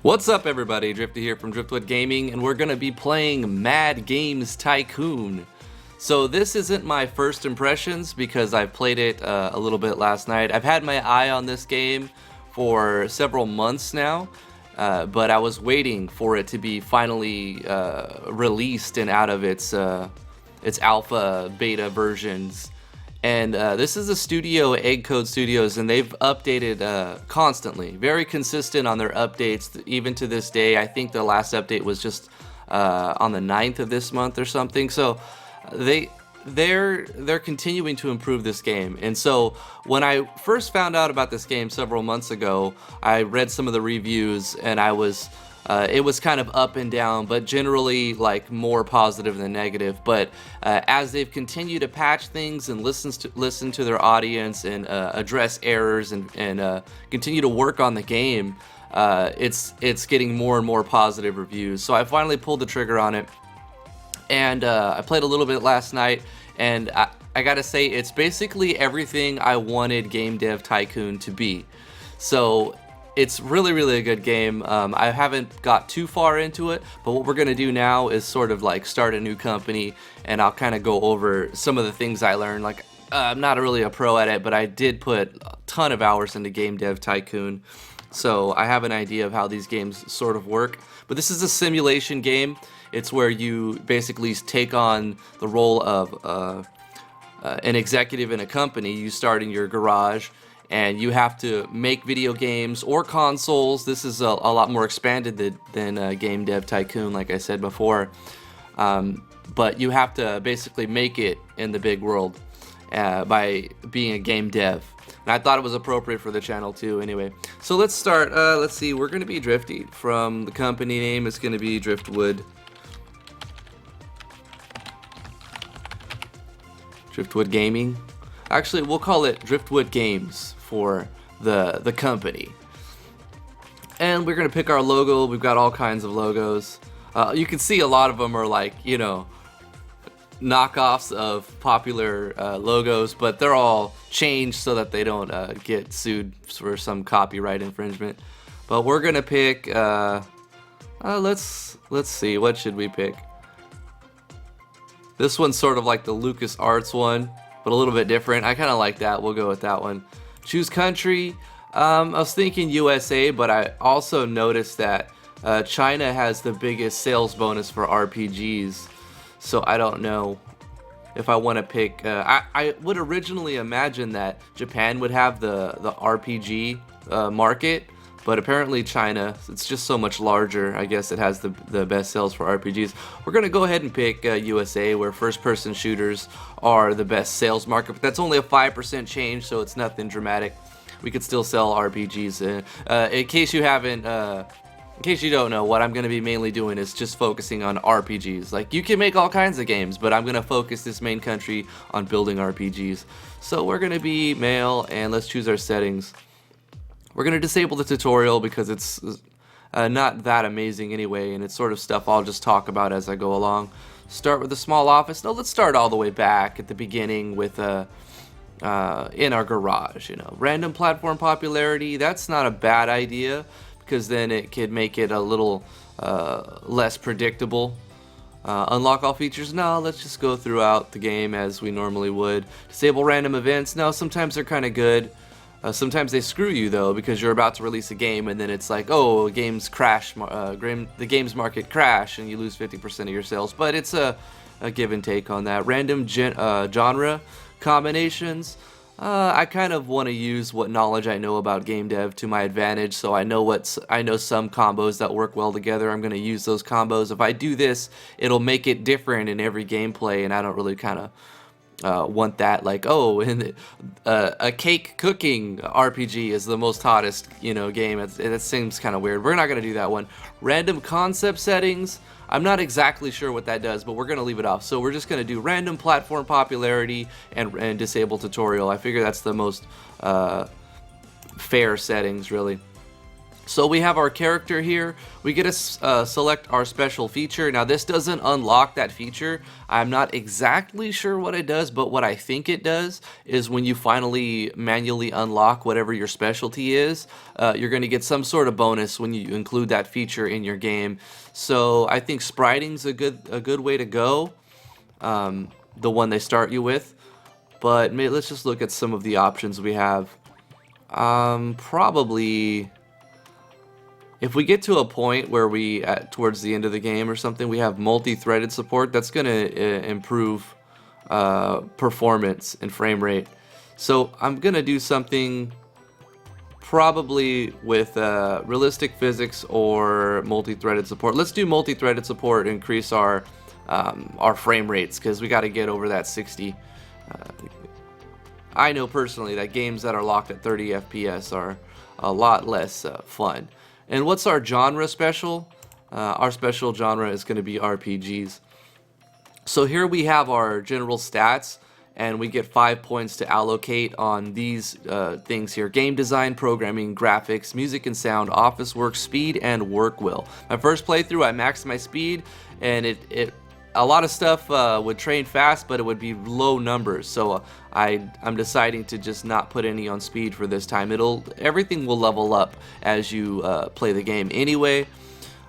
What's up, everybody? Drifty here from Driftwood Gaming, and we're going to be playing Mad Games Tycoon. So this isn't my first impressions because I played it a little bit last night. I've had my eye on this game for several months now, but I was waiting for it to be finally released and out of its alpha beta versions. And this is a studio, Egg Code Studios, and they've updated constantly, very consistent on their updates, even to this day. I think the last update was just on the 9th of this month or something. So they're continuing to improve this game. And so when I first found out about this game several months ago, I read some of the reviews, and I was it was kind of up and down, but generally like more positive than negative. But as they've continued to patch things and listen to their audience and address errors and continue to work on the game, it's getting more and more positive reviews. So I finally pulled the trigger on it, and I played a little bit last night, and I gotta say it's basically everything I wanted Game Dev Tycoon to be. So it's really a good game. I haven't got too far into it, but what we're gonna do now is sort of like start a new company, and I'll kind of go over some of the things I learned. Like I'm not really a pro at it, but I did put a ton of hours into Game Dev Tycoon, so I have an idea of how these games sort of work. But this is a simulation game. It's where you basically take on the role of an executive in a company. You start in your garage, and you have to make video games or consoles. This is a lot more expanded than Game Dev Tycoon, like I said before. But you have to basically make it in the big world by being a game dev. And I thought it was appropriate for the channel too, anyway. So let's start. Let's see, we're going to be Drifty. From the company name, it's going to be Driftwood. Driftwood Gaming. Actually, we'll call it Driftwood Games for the company. And we're gonna pick our logo. We've got all kinds of logos. You can see a lot of them are like, you know, knockoffs of popular logos, but they're all changed so that they don't get sued for some copyright infringement. But we're gonna pick let's see, what should we pick? This one's sort of like the LucasArts one, but a little bit different. I kind of like that. We'll go with that one. Choose country. I was thinking USA, but I also noticed that China has the biggest sales bonus for RPGs. So I don't know if I want to pick. I would originally imagine that Japan would have the RPG market, but apparently China, it's just so much larger. I guess it has the best sales for RPGs. We're going to go ahead and pick USA, where first-person shooters are the best sales market. But that's only a 5% change, so it's nothing dramatic. We could still sell RPGs. In case you haven't, in case you don't know, what I'm going to be mainly doing is just focusing on RPGs. Like, you can make all kinds of games, but I'm going to focus this main country on building RPGs. So we're going to be male, and let's choose our settings. We're going to disable the tutorial because it's not that amazing anyway, and it's sort of stuff I'll just talk about as I go along. Start with a small office. No, let's start all the way back at the beginning with in our garage. You know, random platform popularity. That's not a bad idea because then it could make it a little less predictable. Unlock all features. No, let's just go throughout the game as we normally would. Disable random events. No, sometimes they're kind of good. Sometimes they screw you though, because you're about to release a game and then it's like, oh, games crash, the games market crash, and you lose 50% of your sales. But it's a give and take on that. Random genre combinations. I kind of want to use what knowledge I know about game dev to my advantage. So I know some combos that work well together. I'm going to use those combos. If I do this, it'll make it different in every gameplay, and I don't really kind of want that, like, oh, and a cake cooking RPG is the most hottest, you know, game. It seems kind of weird. We're not going to do that one. Random concept settings. I'm not exactly sure what that does, but we're going to leave it off. So we're just going to do random platform popularity and disable tutorial. I figure that's the most fair settings, really. So we have our character here. We get to select our special feature. Now this doesn't unlock that feature. I'm not exactly sure what it does, but what I think it does is when you finally manually unlock whatever your specialty is, you're going to get some sort of bonus when you include that feature in your game. So I think spriting's a good way to go, the one they start you with. But let's just look at some of the options we have. Probably, if we get to a point where towards the end of the game or something, we have multi-threaded support, that's going to improve performance and frame rate. So I'm going to do something probably with realistic physics or multi-threaded support. Let's do multi-threaded support, increase our frame rates, because we got to get over that 60. I know personally that games that are locked at 30 FPS are a lot less fun. And what's our genre special? Our special genre is going to be RPGs. So here we have our general stats, and we get 5 points to allocate on these things here: game design, programming, graphics, music and sound, office work, speed, and work will. My first playthrough, I maxed my speed, and a lot of stuff would train fast, but it would be low numbers. So I'm deciding to just not put any on speed for this time. Everything will level up as you play the game anyway.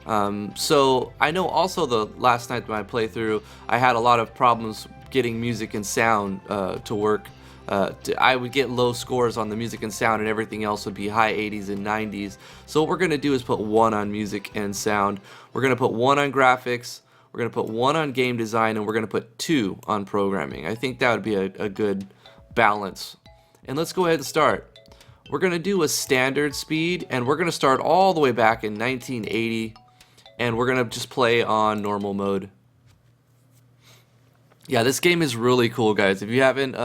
So I know also the last night when I playthrough, I had a lot of problems getting music and sound to work. I would get low scores on the music and sound, and everything else would be high 80s and 90s. So what we're going to do is put 1 on music and sound. We're going to put 1 on graphics. We're going to put 1 on game design, and we're going to put 2 on programming. I think that would be a good balance. And let's go ahead and start. We're going to do a standard speed, and we're going to start all the way back in 1980, and we're going to just play on normal mode. Yeah, this game is really cool, guys. If you haven't,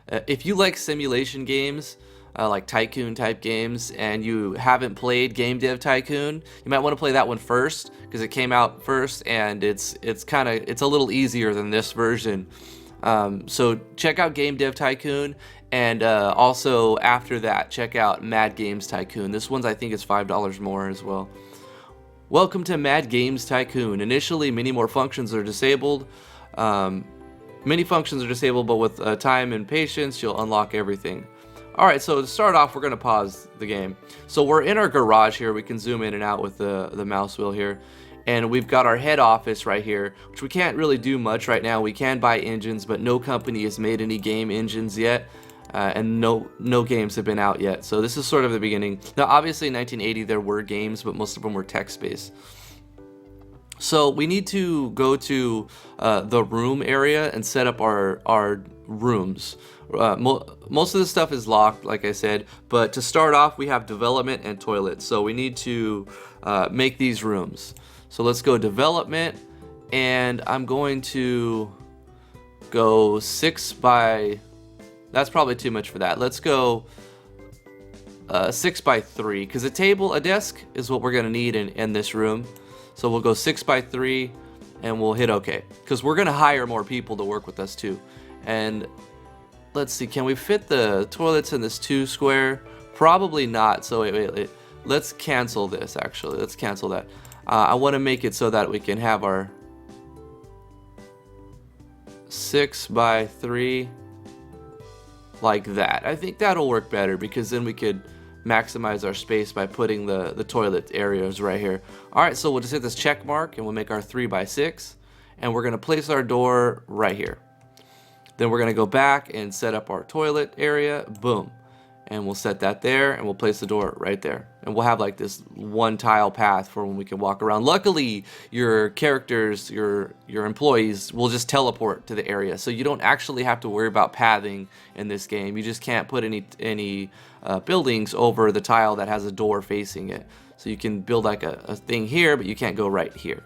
if you like simulation games, like Tycoon type games, and you haven't played Game Dev Tycoon, you might want to play that one first, because it came out first, and it's a little easier than this version. So check out Game Dev Tycoon, and also after that, check out Mad Games Tycoon. This one's, I think, is $5 more as well. Welcome to Mad Games Tycoon. Initially, many more functions are disabled. Many functions are disabled, but with time and patience, you'll unlock everything. Alright, so to start off, we're going to pause the game. So we're in our garage here. We can zoom in and out with the mouse wheel here. And we've got our head office right here, which we can't really do much right now. We can buy engines, but no company has made any game engines yet. And no games have been out yet. So this is sort of the beginning. Now, obviously in 1980 there were games, but most of them were text-based. So we need to go to the room area and set up our rooms. Most of the stuff is locked, like I said, but to start off we have development and toilet. So we need to make these rooms. So let's go development, and I'm going to go 6 by, that's probably too much for that. Let's go 6 by 3, because a desk is what we're going to need in this room. So we'll go 6 by 3, and we'll hit OK, because we're going to hire more people to work with us too. And let's see, can we fit the toilets in this 2 square? Probably not. So wait. Let's cancel this, actually. Let's cancel that. I want to make it so that we can have our 6 by 3 like that. I think that'll work better, because then we could maximize our space by putting the toilet areas right here. Alright, so we'll just hit this check mark, and we'll make our 3 by 6, and we're going to place our door right here. Then we're going to go back and set up our toilet area. Boom. And we'll set that there, and we'll place the door right there. And we'll have like this 1 tile path for when we can walk around. Luckily, your characters, your employees will just teleport to the area. So you don't actually have to worry about pathing in this game. You just can't put any buildings over the tile that has a door facing it. So you can build like a thing here, but you can't go right here.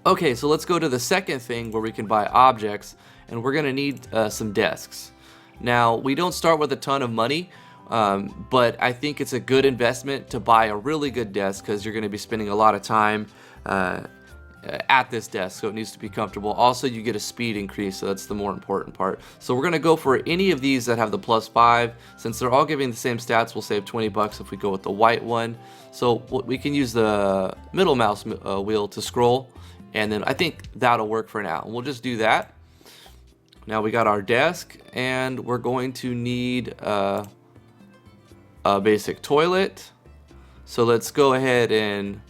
Okay, so let's go to the second thing where we can buy objects. And we're going to need some desks. Now, we don't start with a ton of money, but I think it's a good investment to buy a really good desk, because you're going to be spending a lot of time at this desk, so it needs to be comfortable. Also, you get a speed increase, so that's the more important part. So we're gonna go for any of these that have the +5. Since they're all giving the same stats, we'll save 20 bucks if we go with the white one. So we can use the middle mouse wheel to scroll, and then I think that'll work for now. We'll just do that. Now we got our desk, and we're going to need a basic toilet. So let's go ahead and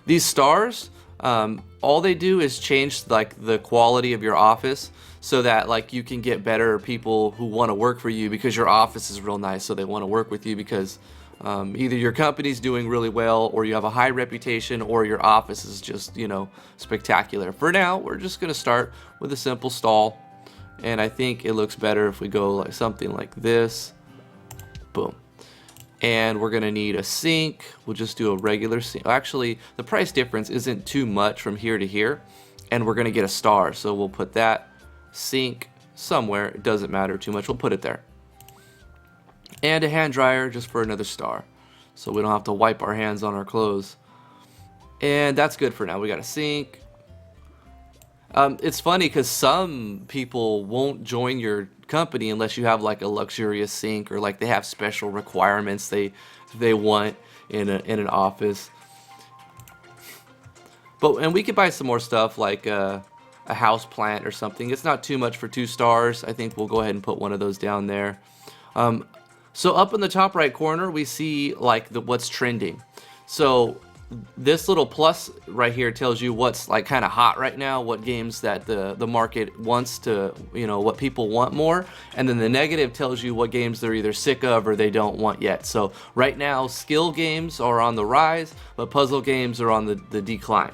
these stars, all they do is change like the quality of your office, so that like you can get better people who want to work for you because your office is real nice, so they want to work with you because either your company's doing really well, or you have a high reputation, or your office is just, you know, spectacular. For now, we're just gonna start with a simple stall, and I think it looks better if we go like something like this. Boom. And we're gonna need a sink. We'll just do a regular sink. Actually, the price difference isn't too much from here to here, and we're gonna get a star, so we'll put that sink somewhere. It doesn't matter too much, we'll put it there. And a hand dryer just for another star, so we don't have to wipe our hands on our clothes. And that's good for now. We got a sink. It's funny because some people won't join your company unless you have like a luxurious sink, or like they have special requirements they want in an office. And we could buy some more stuff like a house plant or something. It's not too much for 2 stars. I think we'll go ahead and put one of those down there. So up in the top right corner, we see like what's trending. So this little plus right here tells you what's like kind of hot right now, what games that the market wants to, you know, what people want more. And then the negative tells you what games they're either sick of or they don't want yet. So right now, skill games are on the rise, but puzzle games are on the decline.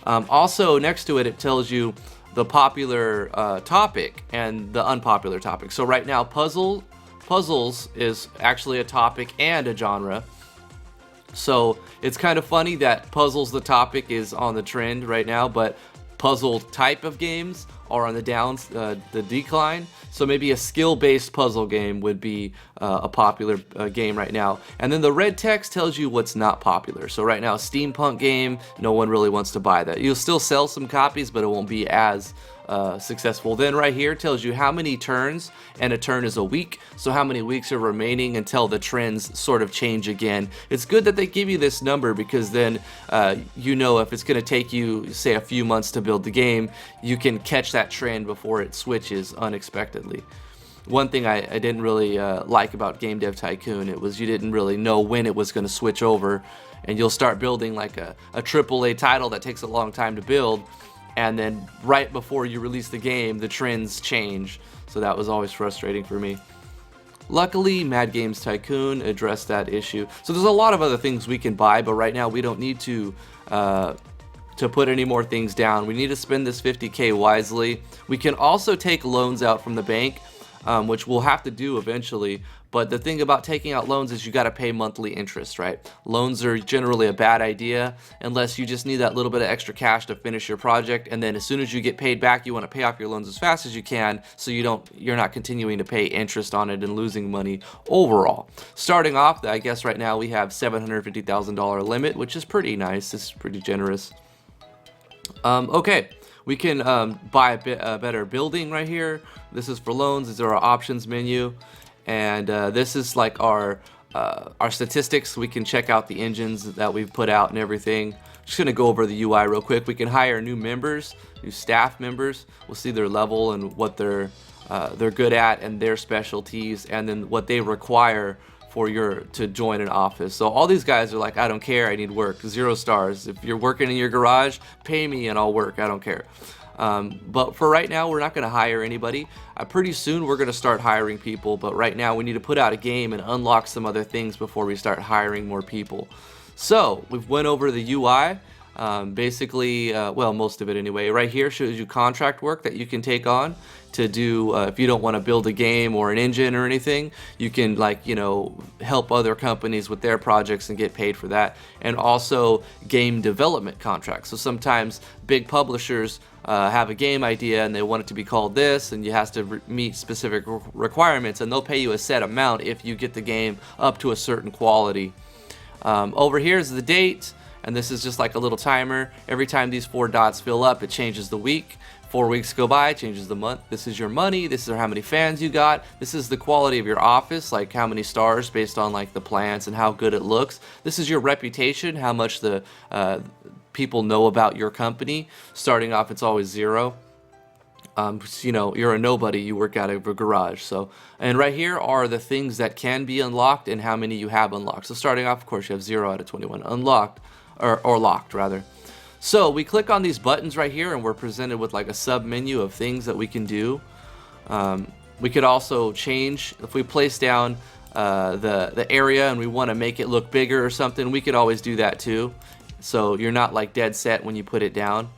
Also next to it, it tells you the popular topic and the unpopular topic. So right now, puzzles is actually a topic and a genre. So it's kind of funny that puzzles, the topic, is on the trend right now, but puzzle type of games are on the decline. So maybe a skill-based puzzle game would be a popular game right now. And then the red text tells you what's not popular. So right now, steampunk game, no one really wants to buy that. You'll still sell some copies, but it won't be as successful. Then right here tells you how many turns, and a turn is a week, so how many weeks are remaining until the trends sort of change again. It's good that they give you this number, because then you know if it's going to take you, say, a few months to build the game, you can catch that trend before it switches unexpectedly. One thing I didn't really like about Game Dev Tycoon, it was you didn't really know when it was going to switch over, and you'll start building like a AAA title that takes a long time to build, and then right before you release the game, the trends change. So that was always frustrating for me. Luckily, Mad Games Tycoon addressed that issue. So there's a lot of other things we can buy, but right now we don't need to put any more things down. We need to spend this 50K wisely. We can also take loans out from the bank, which we'll have to do eventually. But the thing about taking out loans is you got to pay monthly interest, right? Loans are generally a bad idea unless you just need that little bit of extra cash to finish your project, and then as soon as you get paid back, you want to pay off your loans as fast as you can, so you're not continuing to pay interest on it and losing money overall. Starting off, I guess right now we have $750,000 limit, which is pretty nice. It's pretty generous. Okay. We can buy a better building right here. This is for loans. These are our options menu. And this is like our statistics. We can check out the engines that we've put out and everything. Just gonna go over the UI real quick. We can hire new members, new staff members. We'll see their level and what they're good at and their specialties, and then what they require to join an office. So all these guys are like, I don't care, I need work. 0 stars. If you're working in your garage, pay me and I'll work. I don't care. But for right now, we're not going to hire anybody. Pretty soon we're going to start hiring people, but right now we need to put out a game and unlock some other things before we start hiring more people. So we've went over the UI. Basically, well, most of it anyway. Right here shows you contract work that you can take on to do if you don't want to build a game or an engine or anything. You can, like, you know, help other companies with their projects and get paid for that. And also game development contracts. So sometimes big publishers have a game idea and they want it to be called this, and you have to meet specific requirements, and they'll pay you a set amount if you get the game up to a certain quality. Over here is the date, and this is just like a little timer. Every time these 4 dots fill up, it changes the week. 4 weeks go by, changes the month. This is your money. This is how many fans you got. This is the quality of your office, like how many stars based on like the plants and how good it looks. This is your reputation, how much the people know about your company. Starting off, it's always 0. You know, you're a nobody, you work out of a garage. So, and right here are the things that can be unlocked and how many you have unlocked. So starting off, of course, you have 0 out of 21 unlocked, or locked rather. So we click on these buttons right here and we're presented with like a sub menu of things that we can do. We could also change, if we place down the area and we want to make it look bigger or something, we could always do that too. So you're not like dead set when you put it down.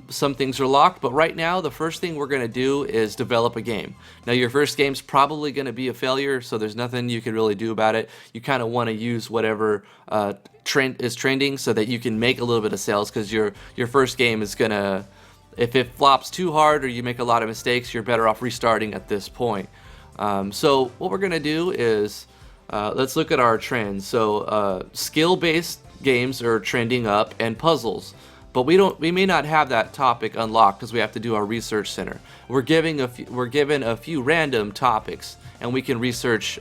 Some things are locked, but right now the first thing we're going to do is develop a game. Now your first game's probably going to be a failure, so there's nothing you can really do about it. You kind of want to use whatever trend is trending so that you can make a little bit of sales, because your first game is going to, if it flops too hard or you make a lot of mistakes, you're better off restarting at this point. So what we're going to do is let's look at our trends. So skill-based games are trending up, and puzzles. But we may not have that topic unlocked because we have to do our research center. We're given a few random topics, and we can research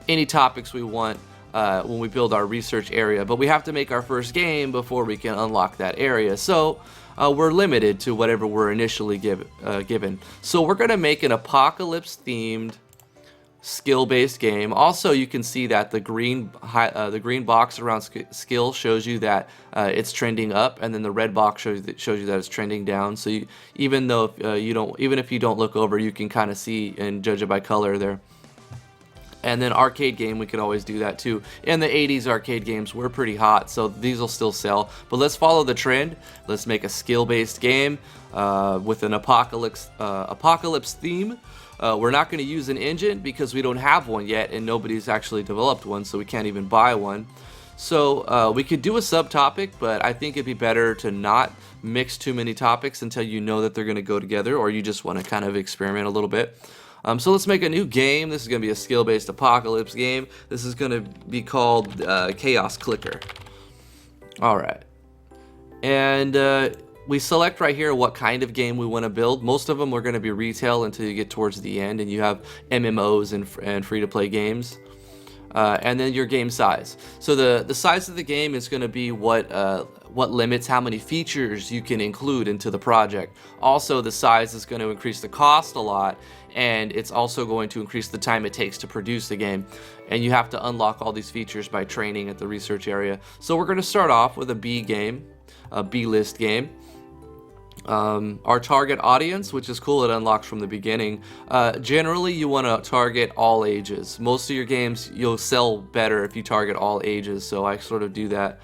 any topics we want when we build our research area. But we have to make our first game before we can unlock that area. So we're limited to whatever we're initially given. So we're gonna make an apocalypse-themed skill-based game. Also, you can see that the green box around skill shows you that it's trending up, and then the red box shows you that it's trending down. So even if you don't look over, you can kind of see and judge it by color there. And then arcade game, we could always do that too. In the 80s, arcade games were pretty hot, so these will still sell. But let's follow the trend. Let's make a skill-based game with an apocalypse theme. We're not going to use an engine because we don't have one yet, and nobody's actually developed one, so we can't even buy one. So we could do a subtopic, but I think it'd be better to not mix too many topics until you know that they're going to go together, or you just want to kind of experiment a little bit. So let's make a new game. This is going to be a skill-based apocalypse game. This is going to be called Chaos Clicker. All right. And we select right here what kind of game we want to build. Most of them are going to be retail until you get towards the end, and you have MMOs and free-to-play games. And then your game size. So the size of the game is going to be what limits how many features you can include into the project. Also, the size is going to increase the cost a lot, and it's also going to increase the time it takes to produce the game. And you have to unlock all these features by training at the research area. So we're going to start off with a B game, a B-list game. Our target audience, which is cool, it unlocks from the beginning. Generally, you want to target all ages. Most of your games, you'll sell better if you target all ages, so I sort of do that.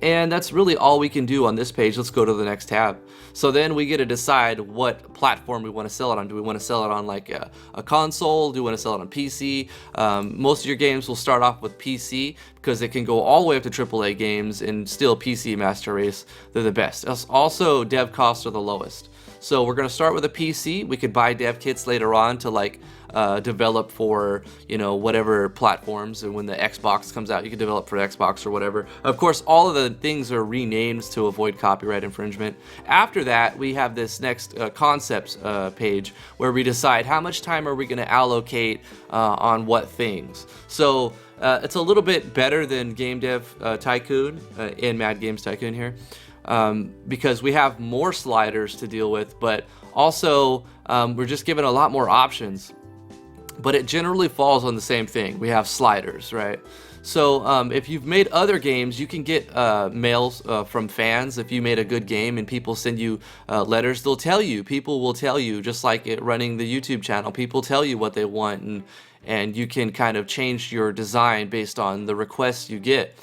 And that's really all we can do on this page. Let's go to the next tab. So then we get to decide what platform we want to sell it on. Do we want to sell it on like a console? Do we want to sell it on PC? Most of your games will start off with PC because it can go all the way up to AAA games, and still PC Master Race, they're the best. Also, dev costs are the lowest. So we're going to start with a PC. We could buy dev kits later on to like develop for, you know, whatever platforms, and when the Xbox comes out, you can develop for Xbox or whatever. Of course, all of the things are renamed to avoid copyright infringement. After that, we have this next concepts page where we decide how much time are we going to allocate on what things. So it's a little bit better than Game Dev Tycoon in Mad Games Tycoon here. Because we have more sliders to deal with, but also we're just given a lot more options. But it generally falls on the same thing. We have sliders, right? So if you've made other games, you can get mails from fans. If you made a good game and people send you letters, they'll tell you. People will tell you, just like running the YouTube channel. People tell you what they want, and you can kind of change your design based on the requests you get.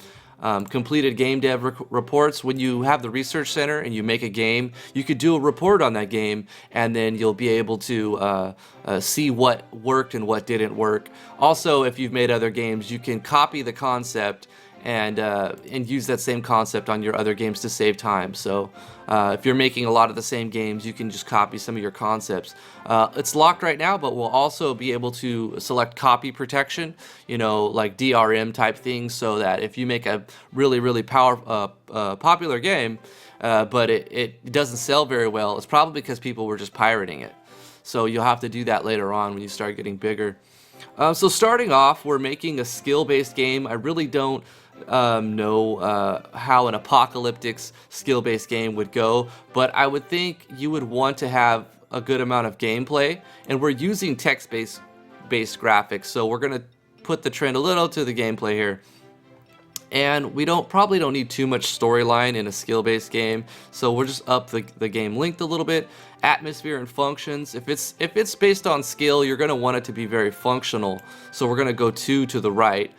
Completed game dev reports. When you have the research center and you make a game, you could do a report on that game, and then you'll be able to see what worked and what didn't work. Also, if you've made other games, you can copy the concept and use that same concept on your other games to save time. So if you're making a lot of the same games, you can just copy some of your concepts. It's locked right now, but we'll also be able to select copy protection, you know, like DRM type things, so that if you make a really popular game, but it doesn't sell very well, it's probably because people were just pirating it. So you'll have to do that later on when you start getting bigger. So starting off, we're making a skill-based game. I really don't know how an apocalyptic skill-based game would go, but I would think you would want to have a good amount of gameplay, and we're using text-based graphics, so we're going to put the trend a little to the gameplay here. And we probably don't need too much storyline in a skill-based game, so we'll just up the game length a little bit. Atmosphere and functions. If it's based on skill, you're going to want it to be very functional, so we're going to go 2 to the right.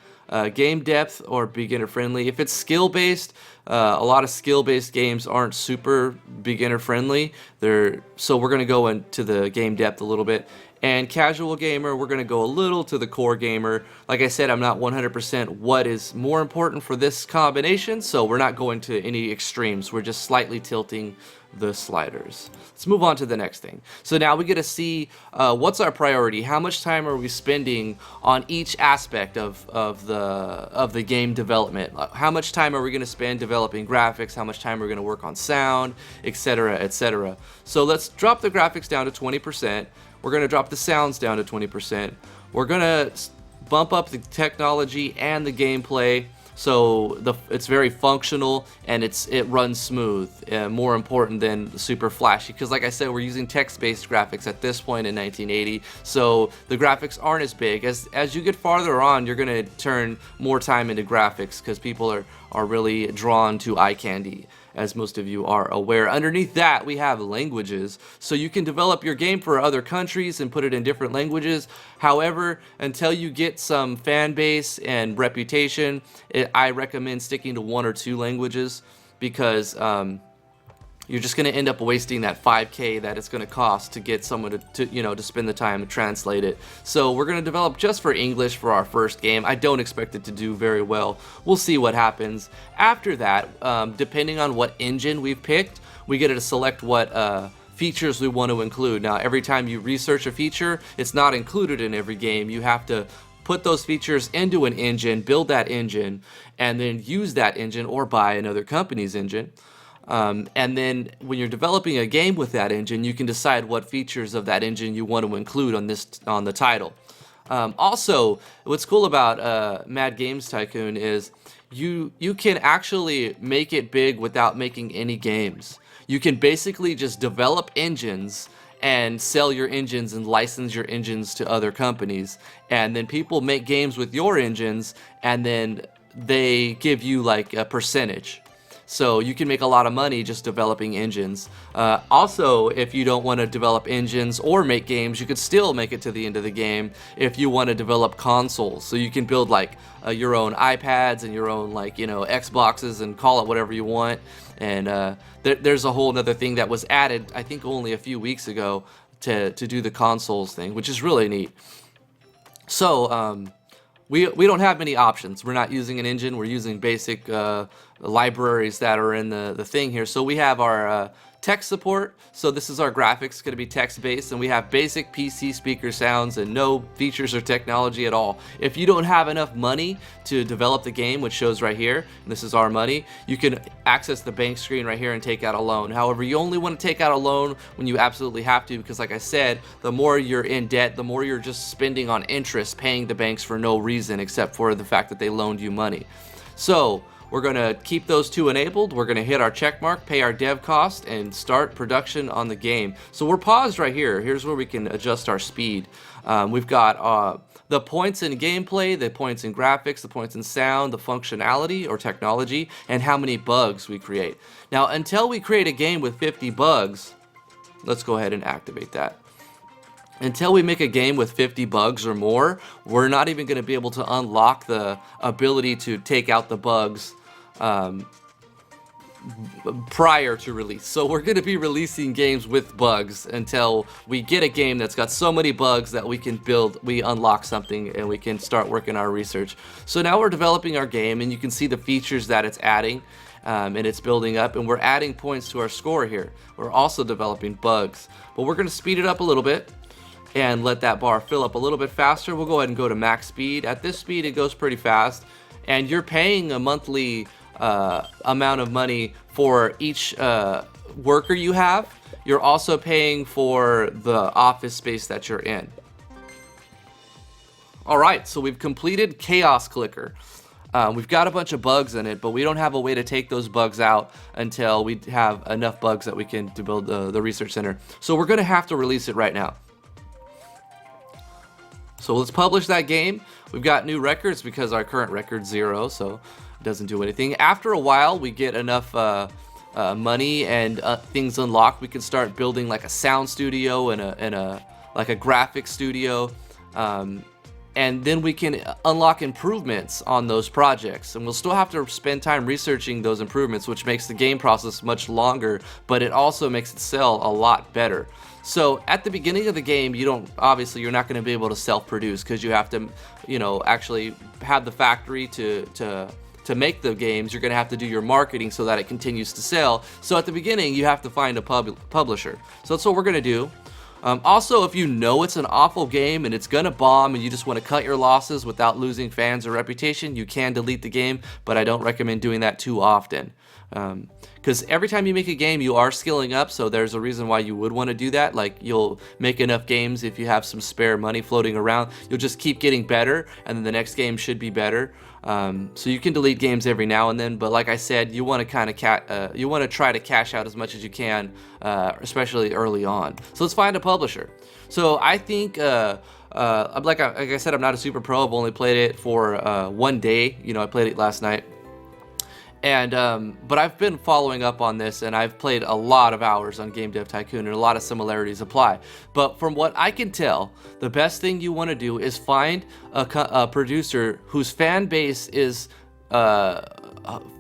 Game depth or beginner friendly. If it's skill based, a lot of skill based games aren't super beginner friendly. So we're going to go into the game depth a little bit. And casual gamer, we're going to go a little to the core gamer. Like I said, I'm not 100% what is more important for this combination, so we're not going to any extremes. We're just slightly tilting the sliders. Let's move on to the next thing. So now we get to see what's our priority. How much time are we spending on each aspect of the game development? How much time are we going to spend developing graphics? How much time are we going to work on sound, etc., etc. So let's drop the graphics down to 20%. We're going to drop the sounds down to 20%. We're going to bump up the technology and the gameplay, so it's very functional and it runs smooth. More important than super flashy, because like I said, we're using text-based graphics at this point in 1980, so the graphics aren't as big. As you get farther on, you're going to turn more time into graphics because people are really drawn to eye candy, as most of you are aware. Underneath that, we have languages, so you can develop your game for other countries and put it in different languages. However, until you get some fan base and reputation, I recommend sticking to 1 or 2 languages, because you're just going to end up wasting that $5K that it's going to cost to get someone to spend the time to translate it. So we're going to develop just for English for our first game. I don't expect it to do very well. We'll see what happens. After that, depending on what engine we've picked, we get to select what features we want to include. Now, every time you research a feature, it's not included in every game. You have to put those features into an engine, build that engine, and then use that engine or buy another company's engine. And then when you're developing a game with that engine, you can decide what features of that engine you want to include on the title. Also, what's cool about Mad Games Tycoon is you can actually make it big without making any games. You can basically just develop engines and sell your engines and license your engines to other companies, and then people make games with your engines, and then they give you like a percentage. So you can make a lot of money just developing engines. Also, if you don't want to develop engines or make games, you could still make it to the end of the game if you want to develop consoles. So you can build like your own iPads and your own Xboxes and call it whatever you want. And there's a whole other thing that was added, I think only a few weeks ago, to do the consoles thing, which is really neat. So we don't have many options. We're not using an engine. We're using basic libraries that are in the thing here. So we have our text support. So this is our graphics, going to be text-based, and we have basic PC speaker sounds and no features or technology at all. If you don't have enough money to develop the game, which shows right here, and this is our money, you can access the bank screen right here and take out a loan. However, you only want to take out a loan when you absolutely have to, because like I said, the more you're in debt, the more you're just spending on interest, paying the banks for no reason except for the fact that they loaned you money. So we're going to keep those 2 enabled. We're going to hit our check mark, pay our dev cost, and start production on the game. So we're paused right here. Here's where we can adjust our speed. We've got the points in gameplay, the points in graphics, the points in sound, the functionality or technology, and how many bugs we create. Now, until we create a game with 50 bugs, let's go ahead and activate that. Until we make a game with 50 bugs or more, we're not even going to be able to unlock the ability to take out the bugs prior to release. So we're going to be releasing games with bugs until we get a game that's got so many bugs that we unlock something and we can start working our research. So now we're developing our game, and you can see the features that it's adding, and it's building up, and we're adding points to our score here. We're also developing bugs, but we're going to speed it up a little bit and let that bar fill up a little bit faster. We'll go ahead and go to max speed. At this speed, it goes pretty fast, and you're paying a monthly amount of money for each worker you have. You're also paying for the office space that you're in. Alright, so we've completed Chaos Clicker. We've got a bunch of bugs in it, but we don't have a way to take those bugs out until we have enough bugs that we can to build the research center. So we're going to have to release it right now. So let's publish that game. We've got new records because our current record's 0, so it doesn't do anything. After a while, we get enough money and things unlocked. We can start building like a sound studio and a graphics studio, and then we can unlock improvements on those projects. And we'll still have to spend time researching those improvements, which makes the game process much longer, but it also makes it sell a lot better. So at the beginning of the game, you're not going to be able to self-produce because you have to, actually have the factory to make the games. You're going to have to do your marketing so that it continues to sell. So at the beginning, you have to find a publisher. So that's what we're going to do. Also, if you know it's an awful game and it's going to bomb and you just want to cut your losses without losing fans or reputation, you can delete the game, but I don't recommend doing that too often. Because every time you make a game, you are skilling up, so there's a reason why you would want to do that. Like, you'll make enough games if you have some spare money floating around. You'll just keep getting better, and then the next game should be better. So you can delete games every now and then, but like I said, you want to try to cash out as much as you can, especially early on. So let's find a publisher. So I think, like I said, I'm not a super pro. I've only played it for 1 day. I played it last night. And but I've been following up on this, and I've played a lot of hours on Game Dev Tycoon, and a lot of similarities apply. But from what I can tell, the best thing you want to do is find a producer whose fan base is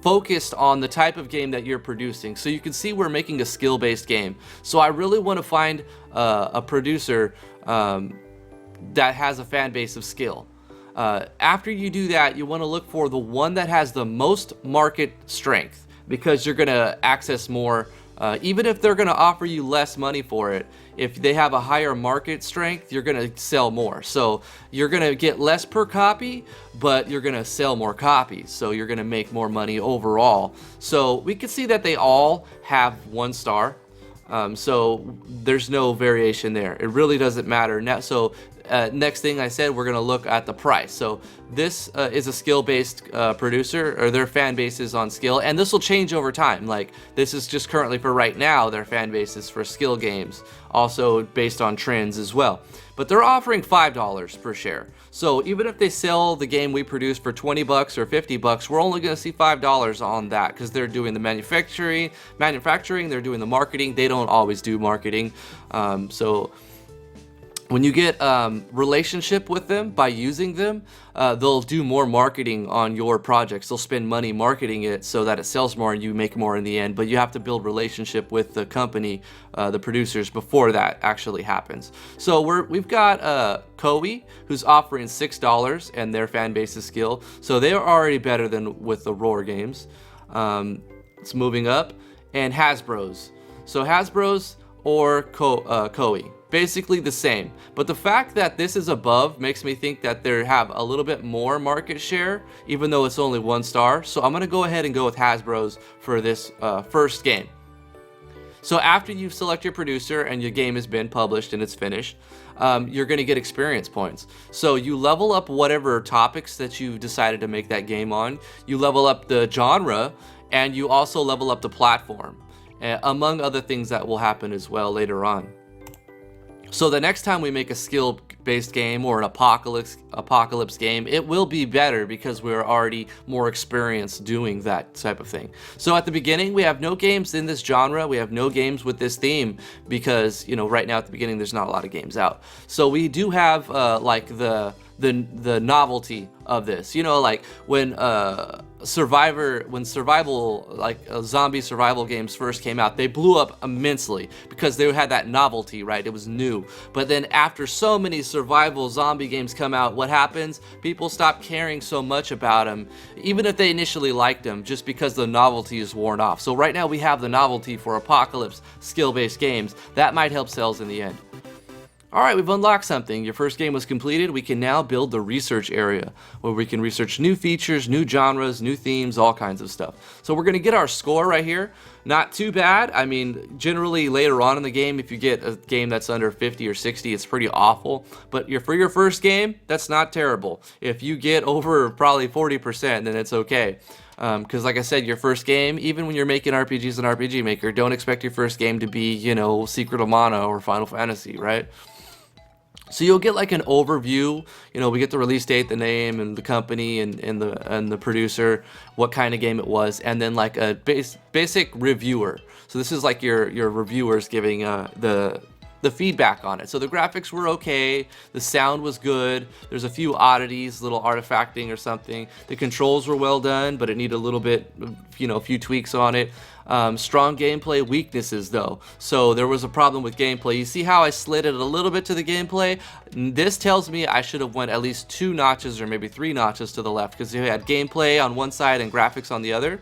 focused on the type of game that you're producing. So you can see we're making a skill-based game. So I really want to find a producer that has a fan base of skill. After you do that, you want to look for the one that has the most market strength, because you're going to access more, even if they're going to offer you less money for it. If they have a higher market strength, you're going to sell more. So you're going to get less per copy, but you're going to sell more copies. So you're going to make more money overall. So we can see that they all have 1 star. So there's no variation there. It really doesn't matter. Now, so next thing I said, we're going to look at the price. So this is a skill-based producer, or their fan base is on skill, and this will change over time. Like, this is just currently for right now, their fan base is for skill games, also based on trends as well. But they're offering $5 per share. So even if they sell the game we produce for 20 bucks or 50 bucks, we're only going to see $5 on that, because they're doing the manufacturing, they're doing the marketing. They don't always do marketing. So when you get relationship with them by using them, they'll do more marketing on your projects. They'll spend money marketing it so that it sells more and you make more in the end. But you have to build relationship with the company, the producers, before that actually happens. So we've got Koei, who's offering $6, and their fan base is skill. So they're already better than with the Roar games. It's moving up. And Hasbro's. So Hasbro's or Koei. Basically the same, but the fact that this is above makes me think that they have a little bit more market share, even though it's only 1 star. So I'm gonna go ahead and go with Hasbro's for this first game. So after you select your producer and your game has been published and it's finished, you're gonna get experience points. So you level up whatever topics that you've decided to make that game on. You level up the genre, and you also level up the platform, among other things that will happen as well later on. So the next time we make a skill-based game or an apocalypse game, it will be better because we're already more experienced doing that type of thing. So at the beginning, we have no games in this genre. We have no games with this theme because, right now at the beginning, there's not a lot of games out. So we do have like the novelty of this. Like when when survival, like zombie survival games first came out, they blew up immensely because they had that novelty, right? It was new. But then after so many survival zombie games come out, what happens? People stop caring so much about them, even if they initially liked them, just because the novelty is worn off. So right now we have the novelty for apocalypse skill-based games. That might help sales in the end. Alright, we've unlocked something. Your first game was completed. We can now build the research area, where we can research new features, new genres, new themes, all kinds of stuff. So we're going to get our score right here. Not too bad. I mean, generally later on in the game, if you get a game that's under 50 or 60, it's pretty awful. But for your first game, that's not terrible. If you get over probably 40%, then it's okay. Because like I said, your first game, even when you're making RPGs in RPG Maker, don't expect your first game to be, you know, Secret of Mana or Final Fantasy, right? So you'll get like an overview, you know, we get the release date, the name, and the company, and the producer, what kind of game it was, and then like a basic reviewer. So this is like your reviewers giving the feedback on it. So the graphics were okay, the sound was good, there's a few oddities, little artifacting or something. The controls were well done, but it needed a little bit, you know, a few tweaks on it. Strong gameplay, weaknesses though. So there was a problem with gameplay. You see how I slid it a little bit to the gameplay? This tells me I should have went at least 2 notches or maybe 3 notches to the left, because you had gameplay on one side and graphics on the other.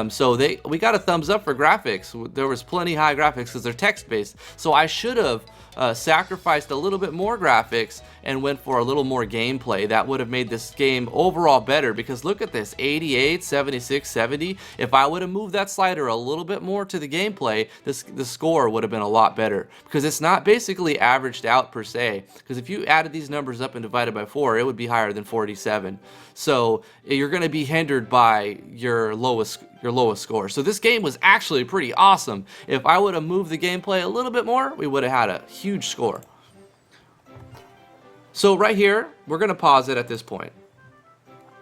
So we got a thumbs up for graphics. There was plenty high graphics because they're text-based. So I should have sacrificed a little bit more graphics and went for a little more gameplay. That would have made this game overall better, because look at this, 88, 76, 70. If I would have moved that slider a little bit more to the gameplay, the score would have been a lot better, because it's not basically averaged out per se, because if you added these numbers up and divided by 4, it would be higher than 47. So you're going to be hindered by your lowest score. So this game was actually pretty awesome. If I would have moved the gameplay a little bit more, we would have had a huge score. So right here, we're going to pause it at this point,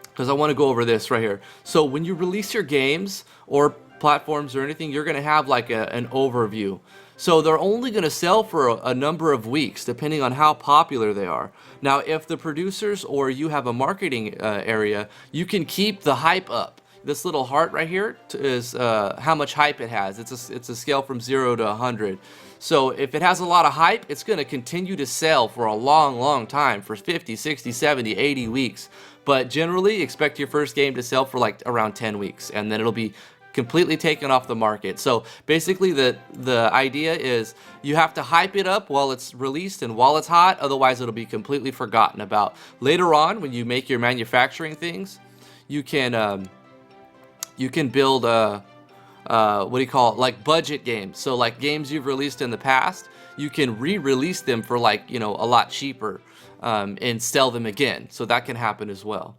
because I want to go over this right here. So when you release your games or platforms or anything, you're going to have like an overview. So they're only going to sell for a number of weeks, depending on how popular they are. Now, if the producers or you have a marketing area, you can keep the hype up. This little heart right here is how much hype it has. It's a scale from 0 to 100. So if it has a lot of hype, it's going to continue to sell for a long time, for 50, 60, 70, 80 weeks. But generally, expect your first game to sell for like around 10 weeks, and then it'll be completely taken off the market. So basically the idea is you have to hype it up while it's released and while it's hot, otherwise it'll be completely forgotten about. Later on, when you make your manufacturing things, you can build what do you call it, like budget games. So like games you've released in the past, you can re-release them for like, you know, a lot cheaper and sell them again. So that can happen as well.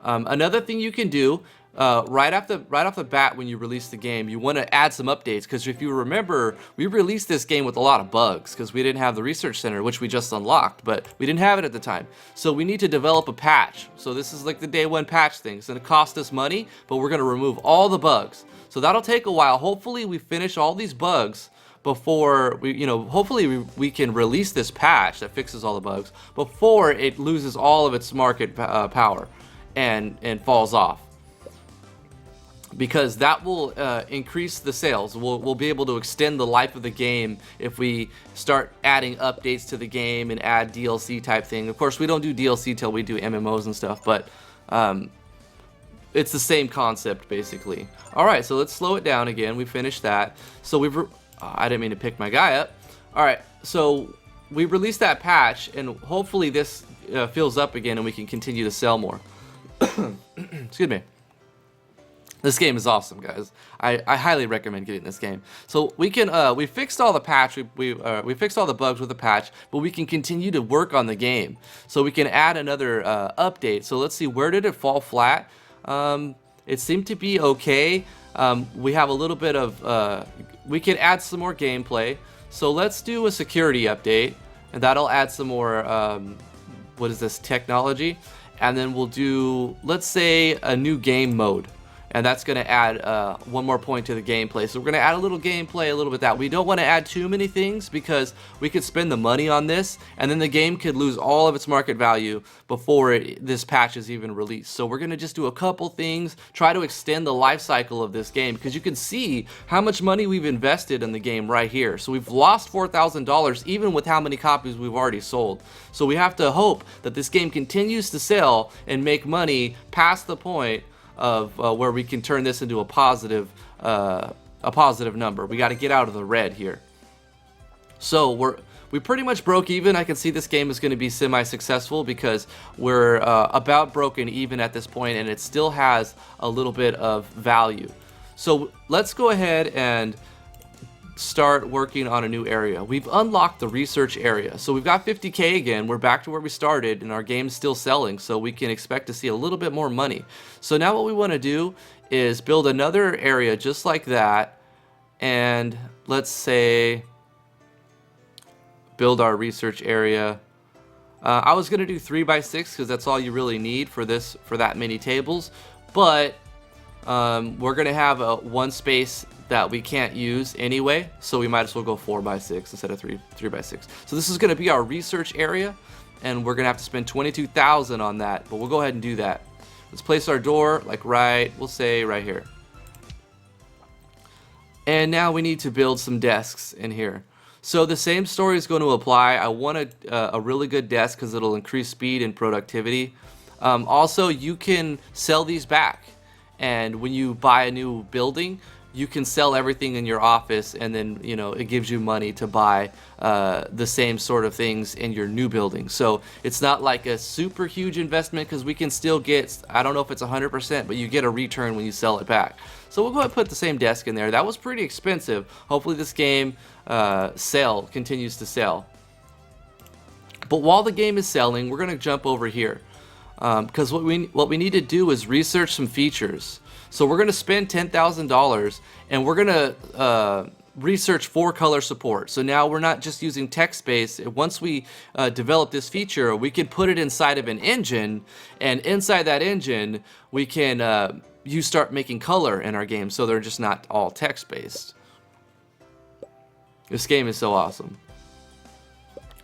Another thing you can do right off the bat when you release the game, you want to add some updates, because if you remember, we released this game with a lot of bugs because we didn't have the research center, which we just unlocked, but we didn't have it at the time. So we need to develop a patch. So this is like the day one patch thing. It's going to cost us money, but we're going to remove all the bugs. So that'll take a while. Hopefully we finish all these bugs before we, you know, hopefully we can release this patch that fixes all the bugs before it loses all of its market power and falls off. Because that will increase the sales. We'll be able to extend the life of the game if we start adding updates to the game and add DLC type thing. Of course, we don't do DLC till we do MMOs and stuff, but it's the same concept basically. All right, so let's slow it down again. We finished that. So I didn't mean to pick my guy up. All right, so we released that patch, and hopefully this fills up again and we can continue to sell more. Excuse me. This game is awesome, guys. I highly recommend getting this game. So we can we fixed all the patch. We fixed all the bugs with the patch, but we can continue to work on the game. So we can add another update. So let's see, where did it fall flat? It seemed to be okay. We have a little bit of we can add some more gameplay. So let's do a security update, and that'll add some more what is this, technology, and then we'll do, let's say, a new game mode. and that's going to add 1 more point to the gameplay. So we're going to add a little gameplay, a little bit of that. We don't want to add too many things because we could spend the money on this and then the game could lose all of its market value before this patch is even released. So we're going to just do a couple things, try to extend the life cycle of this game, because you can see how much money we've invested in the game right here. So we've lost $4,000 even with how many copies we've already sold. So we have to hope that this game continues to sell and make money past the point of where we can turn this into a positive number. We got to get out of the red here. So we pretty much broke even. I can see this game is going to be semi-successful because we're about broken even at this point, and it still has a little bit of value. So let's go ahead and start working on a new area. We've unlocked the research area. So we've got 50K again. We're back to where we started and our game's still selling, so we can expect to see a little bit more money. So now what we want to do is build another area just like that, and let's say build our research area. I was going to do 3x6 because that's all you really need for that many tables, but we're going to have one space that we can't use anyway, so we might as well go 4x6 instead of 3x6. So this is going to be our research area, and we're going to have to spend 22,000 on that, but we'll go ahead and do that. Let's place our door like we'll say right here. And now we need to build some desks in here. So the same story is going to apply. I want a really good desk because it'll increase speed and productivity. Also, you can sell these back, and when you buy a new building, you can sell everything in your office, and then it gives you money to buy the same sort of things in your new building. So it's not like a super huge investment because we can still get, I don't know if it's 100%, but you get a return when you sell it back. So we'll go ahead and put the same desk in there. That was pretty expensive. Hopefully this game continues to sell. But while the game is selling, we're going to jump over here because what we need to do is research some features. So we're going to spend $10,000 and we're going to research 4-color support. So now we're not just using text-based. Once we develop this feature, we can put it inside of an engine, and inside that engine we can you start making color in our game, so they're just not all text-based. This game is so awesome.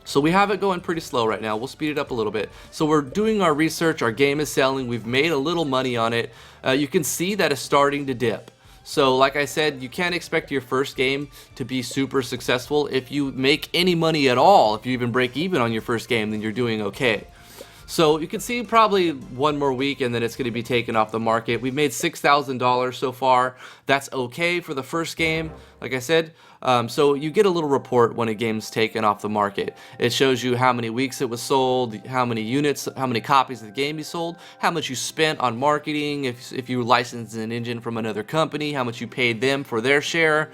So we have it going pretty slow right now. We'll speed it up a little bit. So we're doing our research. Our game is selling. We've made a little money on it. You can see that it's starting to dip. So like I said, you can't expect your first game to be super successful. If you make any money at all, if you even break even on your first game, then you're doing okay. So you can see probably 1 more week and then it's going to be taken off the market. We've made $6,000 so far. That's okay for the first game, like I said. So you get a little report when a game's taken off the market. It shows you how many weeks it was sold, how many units, how many copies of the game you sold, how much you spent on marketing, if you licensed an engine from another company, how much you paid them for their share.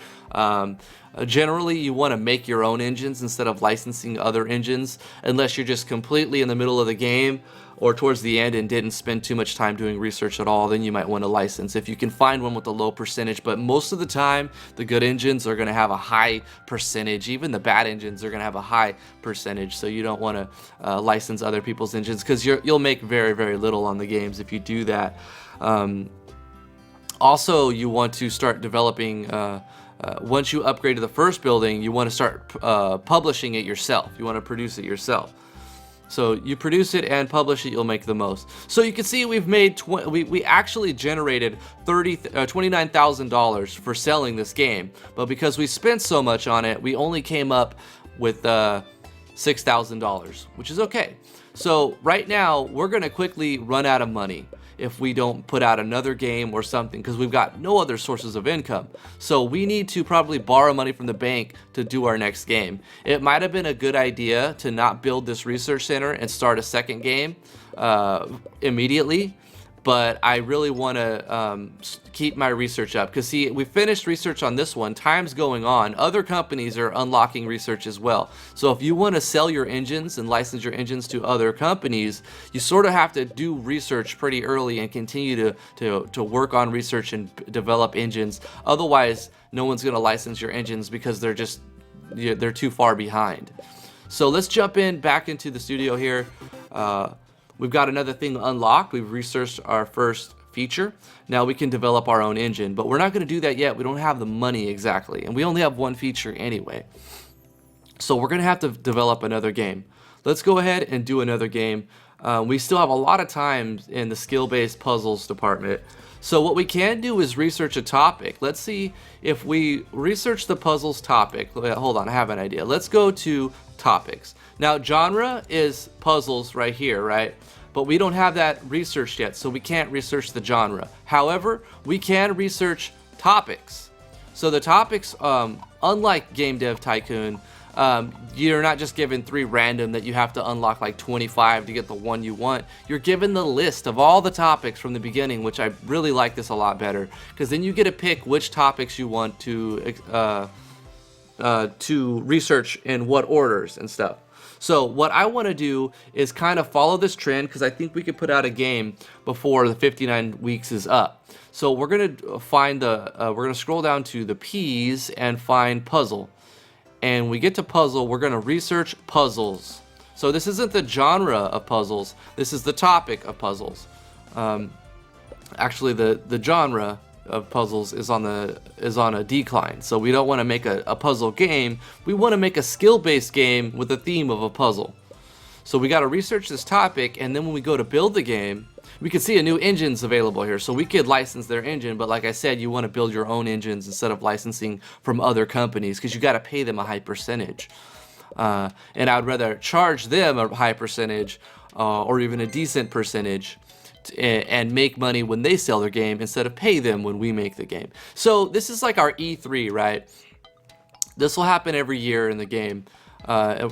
Generally, you want to make your own engines instead of licensing other engines, unless you're just completely in the middle of the game or towards the end and didn't spend too much time doing research at all. Then you might want to license if you can find one with a low percentage. But most of the time, the good engines are going to have a high percentage. Even the bad engines are going to have a high percentage. So you don't want to license other people's engines, because you'll make very, very little on the games if you do that. Also, you want to start developing. Once you upgrade to the first building, you want to start publishing it yourself. You want to produce it yourself. So you produce it and publish it, you'll make the most. So you can see we've made we actually generated $29,000 for selling this game, but because we spent so much on it, we only came up with $6,000, which is okay. So right now we're gonna quickly run out of money if we don't put out another game or something, because we've got no other sources of income. So we need to probably borrow money from the bank to do our next game. It might have been a good idea to not build this research center and start a second game immediately, but I really want to keep my research up, because see, we finished research on this one, time's going on, other companies are unlocking research as well. So if you want to sell your engines and license your engines to other companies, you sort of have to do research pretty early and continue to work on research and develop engines. Otherwise, no one's going to license your engines because they're too far behind. So let's jump back into the studio here. We've got another thing unlocked. We've researched our first feature. Now we can develop our own engine, but we're not going to do that yet. We don't have the money exactly, and we only have one feature anyway. So we're going to have to develop another game. Let's go ahead and do another game. We still have a lot of time in the skill-based puzzles department. So what we can do is research a topic. Let's see if we research the puzzles topic. Hold on, I have an idea. Let's go to topics. Now, genre is puzzles right here, right? But we don't have that researched yet, so we can't research the genre. However, we can research topics. So the topics, unlike Game Dev Tycoon, you're not just given 3 random that you have to unlock like 25 to get the one you want. You're given the list of all the topics from the beginning, which I really like this a lot better, because then you get to pick which topics you want to research in what orders and stuff. So what I want to do is kind of follow this trend, because I think we could put out a game before the 59 weeks is up. So we're gonna find we're gonna scroll down to the P's and find puzzle. And we get to puzzle, we're gonna research puzzles. So this isn't the genre of puzzles, this is the topic of puzzles. Actually, the genre of puzzles is on a decline. So we don't want to make a puzzle game. We want to make a skill-based game with a theme of a puzzle. So we got to research this topic, and then when we go to build the game, we can see a new engine's available here. So we could license their engine, but like I said, you want to build your own engines instead of licensing from other companies, because you got to pay them a high percentage. And I would rather charge them a high percentage or even a decent percentage and make money when they sell their game instead of pay them when we make the game. So this is like our E3, right? This will happen every year in the game.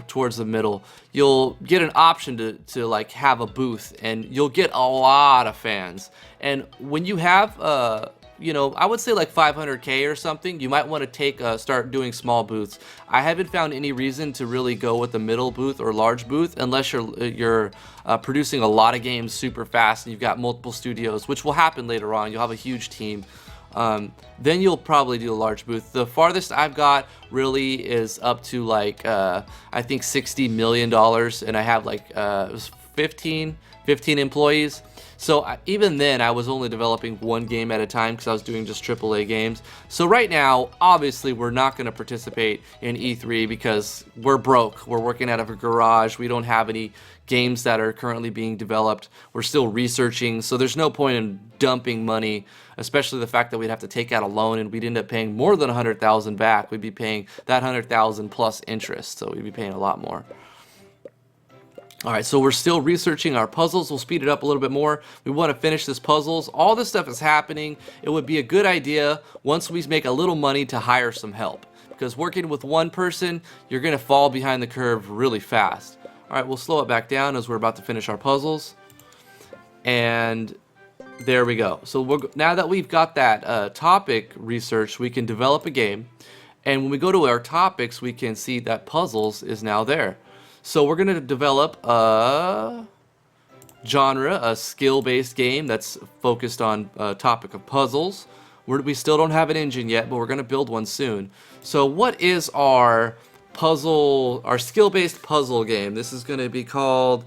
Towards the middle, you'll get an option to like have a booth, and you'll get a lot of fans. And when you have you know, I would say like 500K or something, you might want to start doing small booths. I haven't found any reason to really go with the middle booth or large booth unless you're producing a lot of games super fast and you've got multiple studios, which will happen later on. You'll have a huge team. Then you'll probably do a large booth. The farthest I've got really is up to like I think $60 million, and I have like it was 15 employees. So even then, I was only developing one game at a time because I was doing just AAA games. So right now, obviously, we're not going to participate in E3 because we're broke. We're working out of a garage. We don't have any games that are currently being developed. We're still researching, so there's no point in dumping money, especially the fact that we'd have to take out a loan and we'd end up paying more than $100,000 back. We'd be paying that $100,000 plus interest, so we'd be paying a lot more. All right, so we're still researching our puzzles. We'll speed it up a little bit more. We want to finish this puzzles. All this stuff is happening. It would be a good idea once we make a little money to hire some help, because working with one person, you're going to fall behind the curve really fast. All right, we'll slow it back down as we're about to finish our puzzles. And there we go. So now that we've got that topic research, we can develop a game. And when we go to our topics, we can see that puzzles is now there. So we're going to develop a genre, a skill-based game that's focused on a topic of puzzles. We still don't have an engine yet, but we're going to build one soon. So what is our skill-based puzzle game? This is going to be called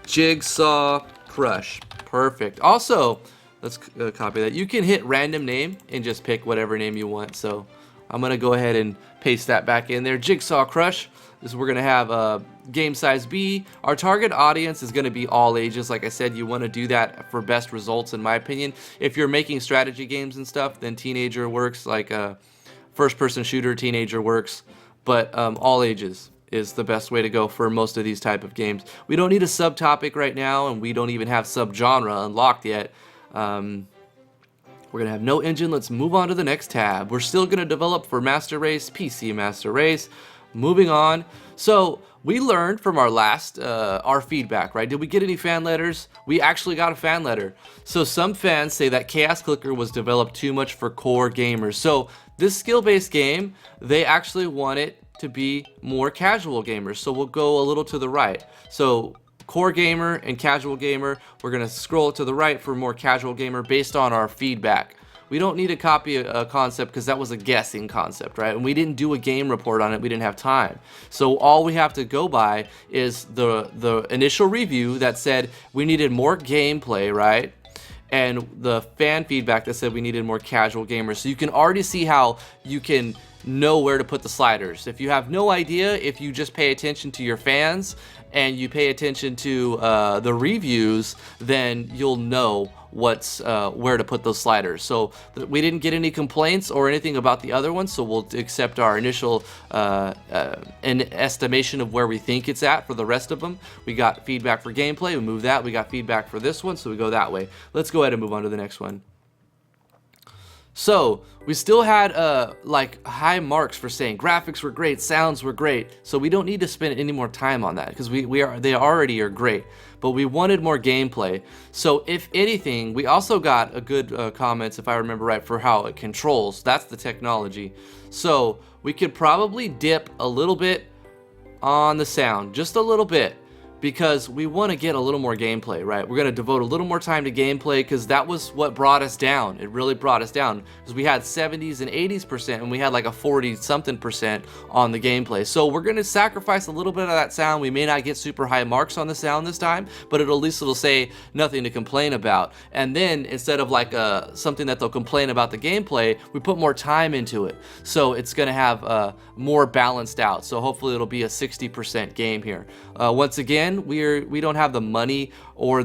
Jigsaw Crush. Perfect. Also, let's copy that. You can hit random name and just pick whatever name you want. So I'm going to go ahead and paste that back in there. Jigsaw Crush. We're going to have game size B. Our target audience is going to be all ages. Like I said, you want to do that for best results, in my opinion. If you're making strategy games and stuff, then teenager works. Like a first-person shooter, teenager works. But all ages is the best way to go for most of these type of games. We don't need a subtopic right now, and we don't even have subgenre unlocked yet. We're going to have no engine. Let's move on to the next tab. We're still going to develop for Master Race, PC Master Race. Moving on. So we learned from our last, our feedback, right? Did we get any fan letters? We actually got a fan letter. So some fans say that Chaos Clicker was developed too much for core gamers. So this skill-based game, they actually want it to be more casual gamers. So we'll go a little to the right. So core gamer and casual gamer, we're going to scroll to the right for more casual gamer based on our feedback. we don't need to copy a concept because that was a guessing concept, right? And we didn't do a game report on it. We didn't have time. So all we have to go by is the initial review that said we needed more gameplay, right? And the fan feedback that said we needed more casual gamers. So you can already see how you can know where to put the sliders. If you have no idea, if you just pay attention to your fans and you pay attention to the reviews, then you'll know what's where to put those sliders. So we didn't get any complaints or anything about the other ones, so we'll accept our initial an estimation of where we think it's at for the rest of them. We got feedback for gameplay, we move that. We got feedback for this one, so we go that way. Let's go ahead and move on to the next one. So we still had like high marks for saying graphics were great, sounds were great. So we don't need to spend any more time on that because they already are great. But we wanted more gameplay. So if anything, we also got a good comments, if I remember right, for how it controls. That's the technology. So we could probably dip a little bit on the sound, just a little bit, because we want to get a little more gameplay, right? We're going to devote a little more time to gameplay because that was what brought us down. It really brought us down because we had 70s and 80% and we had like a 40-something% on the gameplay. So we're going to sacrifice a little bit of that sound. We may not get super high marks on the sound this time, but at least it'll say nothing to complain about. And then instead of like something that they'll complain about the gameplay, we put more time into it. So it's going to have more balanced out. So hopefully it'll be a 60% game here. Once again, we don't have the money or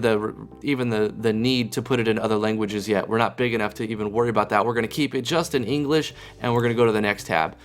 even the need to put it in other languages yet. We're not big enough to even worry about that. We're going to keep it just in English, and we're going to go to the next tab.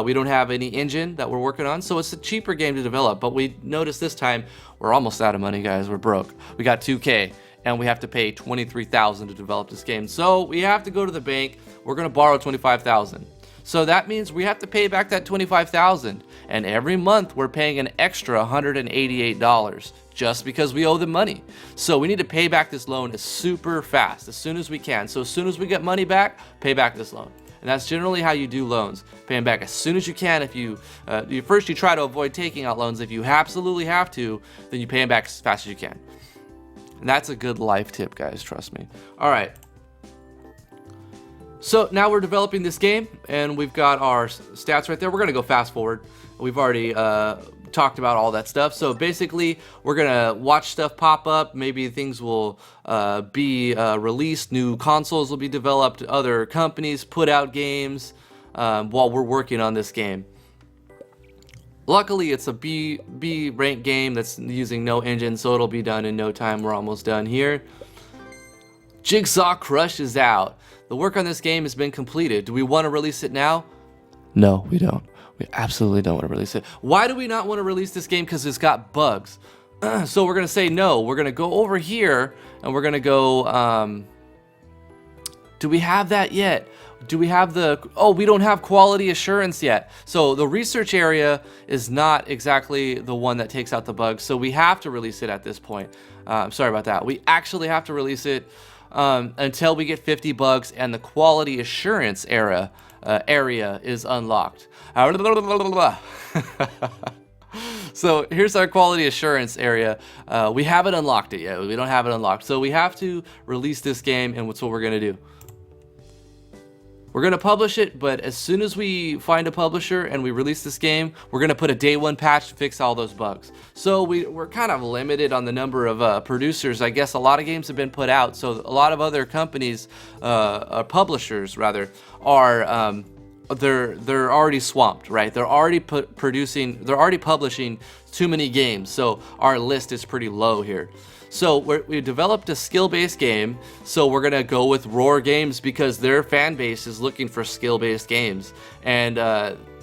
We don't have any engine that we're working on, so it's a cheaper game to develop. But we noticed this time we're almost out of money, guys. We're broke. We got 2K, and we have to pay $23,000 to develop this game. So we have to go to the bank. We're going to borrow $25,000. So that means we have to pay back that $25,000, and every month we're paying an extra $188 just because we owe them money. So we need to pay back this loan super fast, as soon as we can. So as soon as we get money back, pay back this loan. And that's generally how you do loans. Pay them back as soon as you can. If you first you try to avoid taking out loans. If you absolutely have to, then you pay them back as fast as you can. And that's a good life tip, guys, trust me. All right. So now we're developing this game, and we've got our stats right there. We're gonna go fast forward. We've already talked about all that stuff. So basically, we're gonna watch stuff pop up. Maybe things will be released. New consoles will be developed. Other companies put out games while we're working on this game. Luckily, it's a B rank game that's using no engine, so it'll be done in no time. We're almost done here. Jigsaw Crush is out. The work on this game has been completed. Do we want to release it now? No, we don't. We absolutely don't want to release it. Why do we not want to release this game? Because it's got bugs. So we're going to say no. We're going to go over here, and we're going to go... do we have that yet? Do we have the... Oh, we don't have quality assurance yet. So the research area is not exactly the one that takes out the bugs. So we have to release it at this point. Sorry about that. We actually have to release it until we get 50 bugs and the quality assurance area is unlocked. So here's our quality assurance area. We haven't unlocked it yet. We don't have it unlocked. So we have to release this game, and that's what we're going to do. We're going to publish it, but as soon as we find a publisher and we release this game, we're going to put a day one patch to fix all those bugs. So we're kind of limited on the number of producers. I guess a lot of games have been put out, so a lot of other companies, publishers rather, are they're already swamped, right? They're already publishing too many games, so our list is pretty low here. So we developed a skill-based game, so we're gonna go with Roar Games because their fan base is looking for skill-based games, and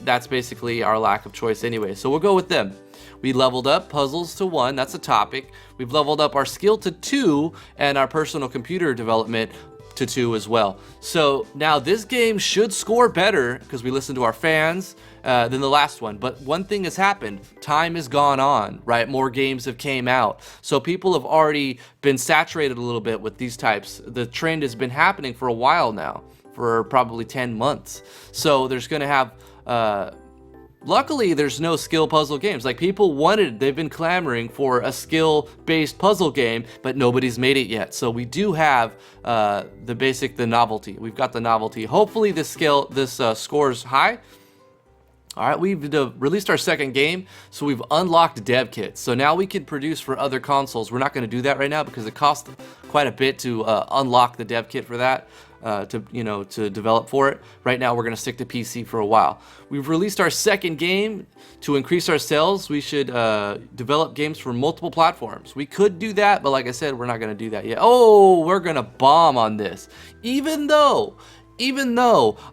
that's basically our lack of choice anyway. So we'll go with them. We leveled up puzzles to 1, that's a topic. We've leveled up our skill to 2 and our personal computer development to 2 as well. So now this game should score better because we listened to our fans than the last one. But one thing has happened. Time has gone on, right? More games have came out. So people have already been saturated a little bit with these types. The trend has been happening for a while now, for probably 10 months. So there's going to have luckily there's no skill puzzle games. Like people they've been clamoring for a skill-based puzzle game, but nobody's made it yet. So we do have the novelty. We've got the novelty. Hopefully this score's high. All right, we've released our second game, so we've unlocked dev kits. So now we can produce for other consoles. We're not going to do that right now because it costs quite a bit to unlock the dev kit for that, to develop for it. Right now, we're going to stick to PC for a while. We've released our second game. To increase our sales, we should develop games for multiple platforms. We could do that, but like I said, we're not going to do that yet. Oh, we're going to bomb on this. Even though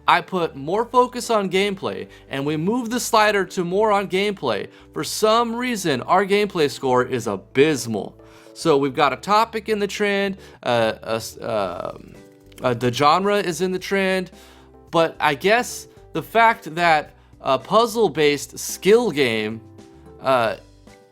I put more focus on gameplay and we move the slider to more on gameplay, for some reason our gameplay score is abysmal. So we've got a topic in the trend, the genre is in the trend, but I guess the fact that a puzzle-based skill game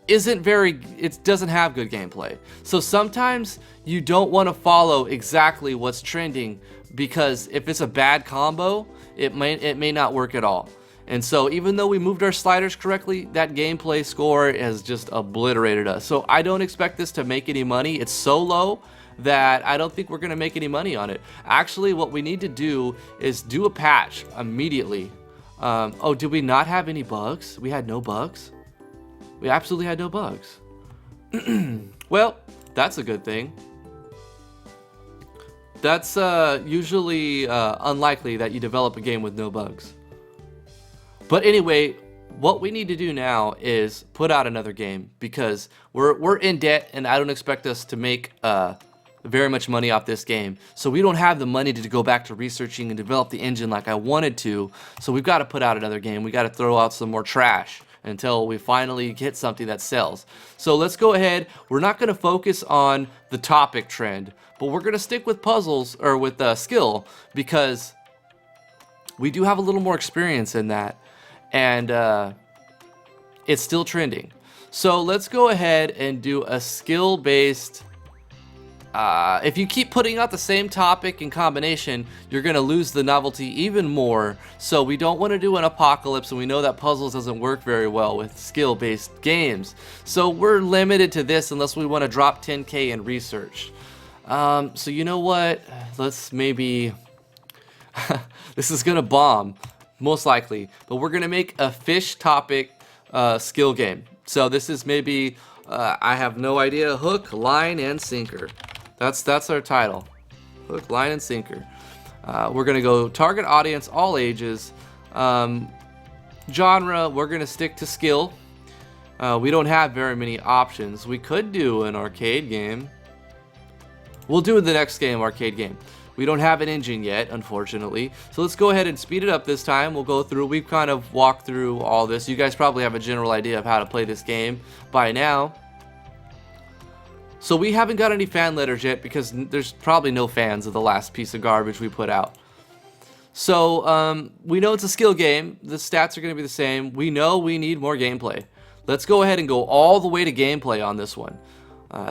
it doesn't have good gameplay. So sometimes you don't want to follow exactly what's trending, because if it's a bad combo, it may not work at all. And so even though we moved our sliders correctly, that gameplay score has just obliterated us. So I don't expect this to make any money. It's so low that I don't think we're gonna make any money on it. Actually, what we need to do is do a patch immediately. Oh, did we not have any bugs? We had no bugs? We absolutely had no bugs. Well, that's a good thing. That's usually unlikely that you develop a game with no bugs. But anyway, what we need to do now is put out another game, because we're in debt and I don't expect us to make very much money off this game. So we don't have the money to go back to researching and develop the engine like I wanted to. So we've got to put out another game. We got to throw out some more trash until we finally get something that sells. So let's go ahead. We're not going to focus on the topic trend, but we're going to stick with puzzles, or with skill, because we do have a little more experience in that, and it's still trending. So let's go ahead and do a skill-based. If you keep putting out the same topic and combination, you're going to lose the novelty even more. So we don't want to do an apocalypse, and we know that puzzles doesn't work very well with skill-based games. So we're limited to this unless we want to drop 10K in research. So you know what? Let's maybe... This is going to bomb, most likely. But we're going to make a fish topic skill game. So this is maybe... I have no idea. Hook, line, and sinker. That's our title. Hook, line, and sinker. We're gonna go target audience, all ages. Genre, we're gonna stick to skill. We don't have very many options. We could do an arcade game. We'll do the next game, arcade game. We don't have an engine yet, unfortunately. So let's go ahead and speed it up this time. We'll go through, we've kind of walked through all this. You guys probably have a general idea of how to play this game by now. So we haven't got any fan letters yet because there's probably no fans of the last piece of garbage we put out. So we know it's a skill game. The stats are going to be the same. We know we need more gameplay. Let's go ahead and go all the way to gameplay on this one.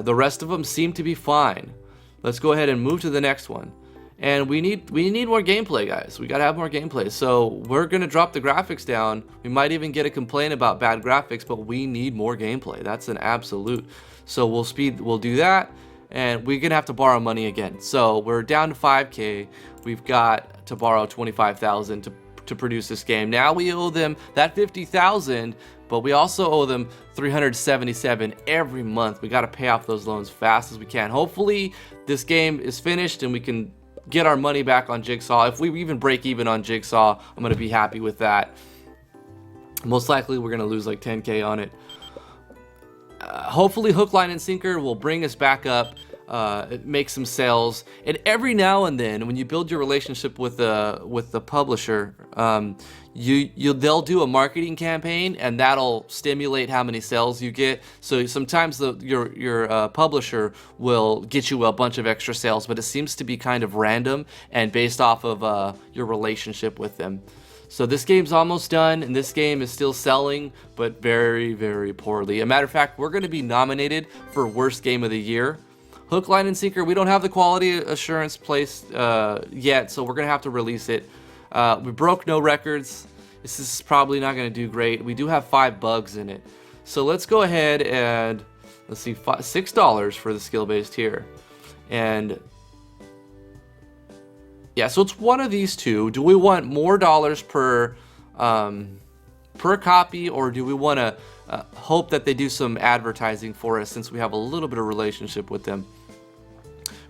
The rest of them seem to be fine. Let's go ahead and move to the next one. And we need more gameplay, guys. We gotta have more gameplay. So we're gonna drop the graphics down. We might even get a complaint about bad graphics, but we need more gameplay. That's an absolute. So we'll do that, and we're gonna have to borrow money again. So we're down to 5K. We've got to borrow 25,000 to produce this game. Now we owe them that 50,000, but we also owe them 377 every month. We gotta pay off those loans fast as we can. Hopefully this game is finished and we can get our money back on Jigsaw. If we even break even on Jigsaw, I'm gonna be happy with that. Most likely we're gonna lose like 10K on it. Hopefully Hook, Line, and Sinker will bring us back up, make some sales, and every now and then when you build your relationship with the publisher, they'll do a marketing campaign, and that'll stimulate how many sales you get. So sometimes your publisher will get you a bunch of extra sales, but it seems to be kind of random and based off of your relationship with them. So this game's almost done, and this game is still selling, but very, very poorly. As a matter of fact, we're going to be nominated for Worst Game of the Year. Hook, Line, and Sinker, we don't have the quality assurance placed yet, so we're going to have to release it. We broke no records. This is probably not going to do great. We do have 5 bugs in it. So let's go ahead and, let's see, $6 for the skill-based here. And yeah, so it's one of these two. Do we want more dollars per copy, or do we want to hope that they do some advertising for us since we have a little bit of relationship with them?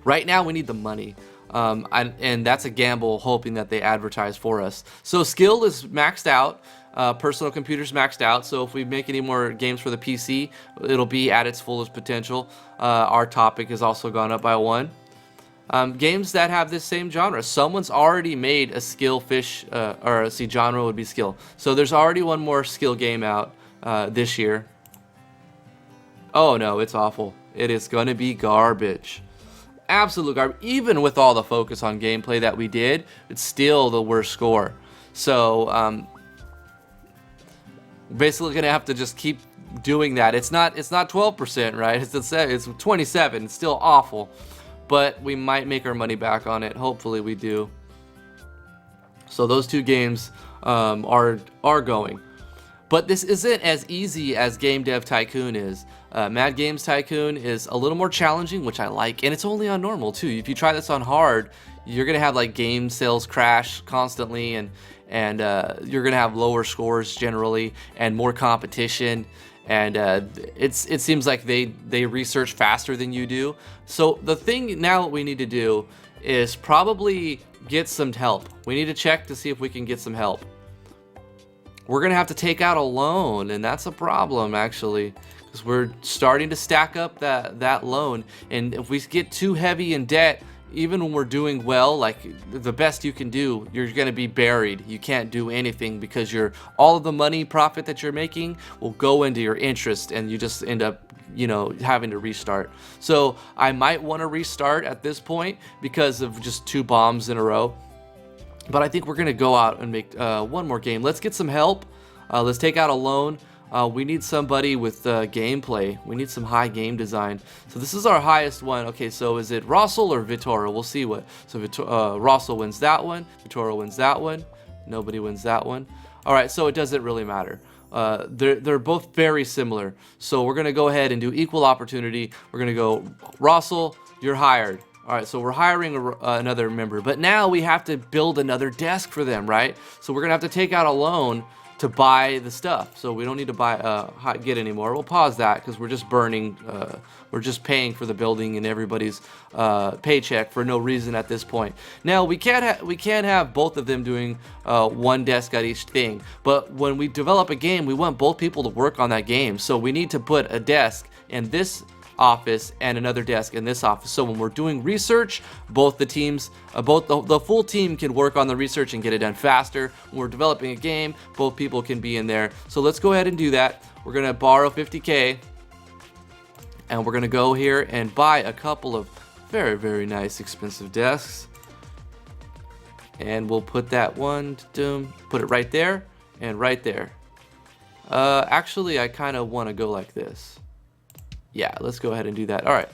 Right now, we need the money. And that's a gamble, hoping that they advertise for us. So skill is maxed out. Personal computer's maxed out. So if we make any more games for the PC, it'll be at its fullest potential. Our topic has also gone up by 1. Games that have this same genre. Someone's already made a skill fish, or see, genre would be skill. So there's already one more skill game out this year. Oh no, it's awful. It is going to be garbage. Absolute garbage. Even with all the focus on gameplay that we did, it's still the worst score. So basically gonna have to just keep doing that. It's not 12%, right? It's 27. It's still awful, but we might make our money back on it. Hopefully we do. So those 2 games are going. But this isn't as easy as Game Dev Tycoon is. Mad Games Tycoon is a little more challenging, which I like, and it's only on normal too. If you try this on hard, you're gonna have like game sales crash constantly, and you're gonna have lower scores generally and more competition. And it seems like they research faster than you do. So the thing now what we need to do is probably get some help. We need to check to see if we can get some help. We're gonna have to take out a loan, and that's a problem actually, because we're starting to stack up that loan. And if we get too heavy in debt, even when we're doing well, like the best you can do, you're gonna be buried. You can't do anything because all of the money profit that you're making will go into your interest, and you just end up, you know, having to restart. So I might want to restart at this point because of just 2 bombs in a row. But I think we're gonna go out and make one more game. Let's get some help. Let's take out a loan. We need somebody with gameplay. We need some high game design. So this is our highest one. Okay, so is it Russell or Vittorio? We'll see what. So Russell wins that one. Vittorio wins that one. Nobody wins that one. All right, so it doesn't really matter. They're both very similar. So we're gonna go ahead and do equal opportunity. We're gonna go, Russell, you're hired. All right, so we're hiring another member, but now we have to build another desk for them, right? So we're gonna have to take out a loan to buy the stuff. So we don't need to get anymore. We'll pause that because we're just burning, we're just paying for the building and everybody's paycheck for no reason at this point. Now we can't have both of them doing 1 desk at each thing, but when we develop a game, we want both people to work on that game. So we need to put a desk in this office and another desk in this office. So when we're doing research, both the teams, the full team can work on the research and get it done faster. When we're developing a game, both people can be in there. So let's go ahead and do that. We're gonna borrow 50K, and we're gonna go here and buy a couple of very, very nice expensive desks. And we'll put that one, put it right there and right there. Actually, I kind of want to go like this. Yeah, let's go ahead and do that. All right.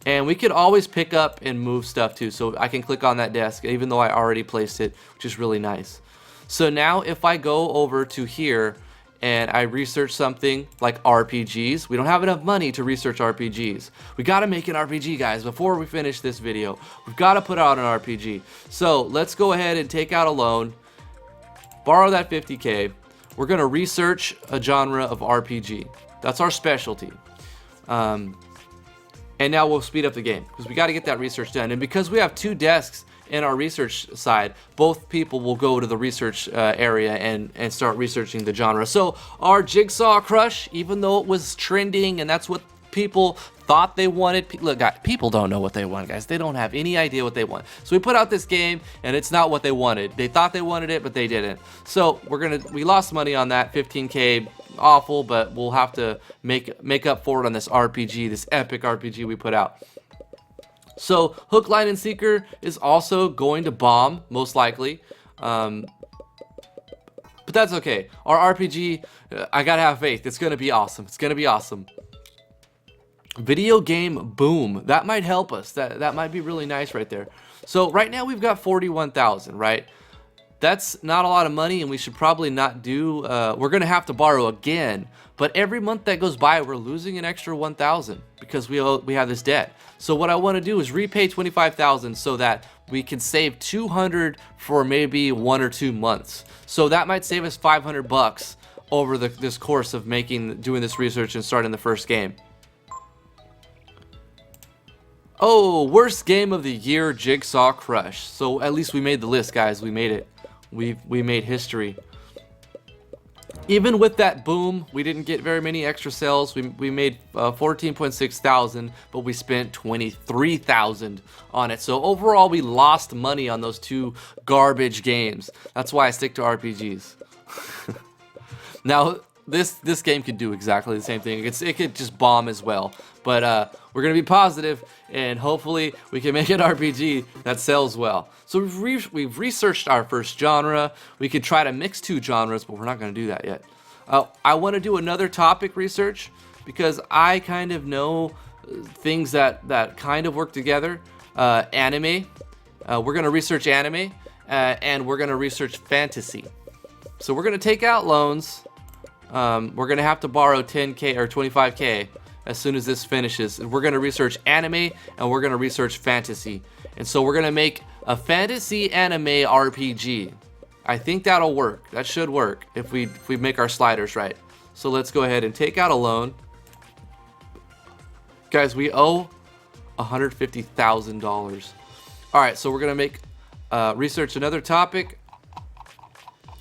And we could always pick up and move stuff too. So I can click on that desk even though I already placed it, which is really nice. So now if I go over to here and I research something like RPGs, we don't have enough money to research RPGs. We got to make an RPG, guys, before we finish this video. We've got to put out an RPG. So let's go ahead and take out a loan, borrow that 50K. We're going to research a genre of RPG. That's our specialty. And now we'll speed up the game because we got to get that research done. And because we have 2 desks in our research side, both people will go to the research area and start researching the genre. So our Jigsaw Crush, even though it was trending and that's what people thought they wanted, look, guys, people don't know what they want, guys. They don't have any idea what they want. So we put out this game and it's not what they wanted. They thought they wanted it, but they didn't. So we lost money on that 15K. Awful, but we'll have to make up for it on this RPG, this epic RPG we put out. So Hook, Line, and Seeker is also going to bomb, most likely. But that's okay. Our RPG, I gotta have faith. It's gonna be awesome. It's gonna be awesome. Video game boom. That might help us. That might be really nice right there. So right now we've got 41,000, right? That's not a lot of money, and we should probably not do, we're going to have to borrow again. But every month that goes by, we're losing an extra 1,000 because we have this debt. So what I want to do is repay 25,000 so that we can save 200 for maybe 1 or 2 months. So that might save us 500 bucks over this course of doing this research and starting the first game. Oh, worst game of the year, Jigsaw Crush. So at least we made the list, guys. We made it. We made history. Even with that boom, we didn't get very many extra sales. We made 14.6 thousand, but we spent 23,000 on it. So overall, we lost money on those 2 garbage games. That's why I stick to RPGs. Now, this game could do exactly the same thing. It could just bomb as well. But we're going to be positive, and hopefully we can make an RPG that sells well. So we've researched our first genre. We could try to mix 2 genres, but we're not going to do that yet. I want to do another topic research because I kind of know things that kind of work together. Anime. We're going to research anime, and we're going to research fantasy. So we're going to take out loans. We're going to have to borrow 10K or 25K as soon as this finishes. And we're going to research anime, and we're going to research fantasy. And so we're going to make a fantasy anime RPG. I think that'll work. That should work if we make our sliders right. So let's go ahead and take out a loan. Guys, we owe $150,000. All right, so we're going to make research another topic.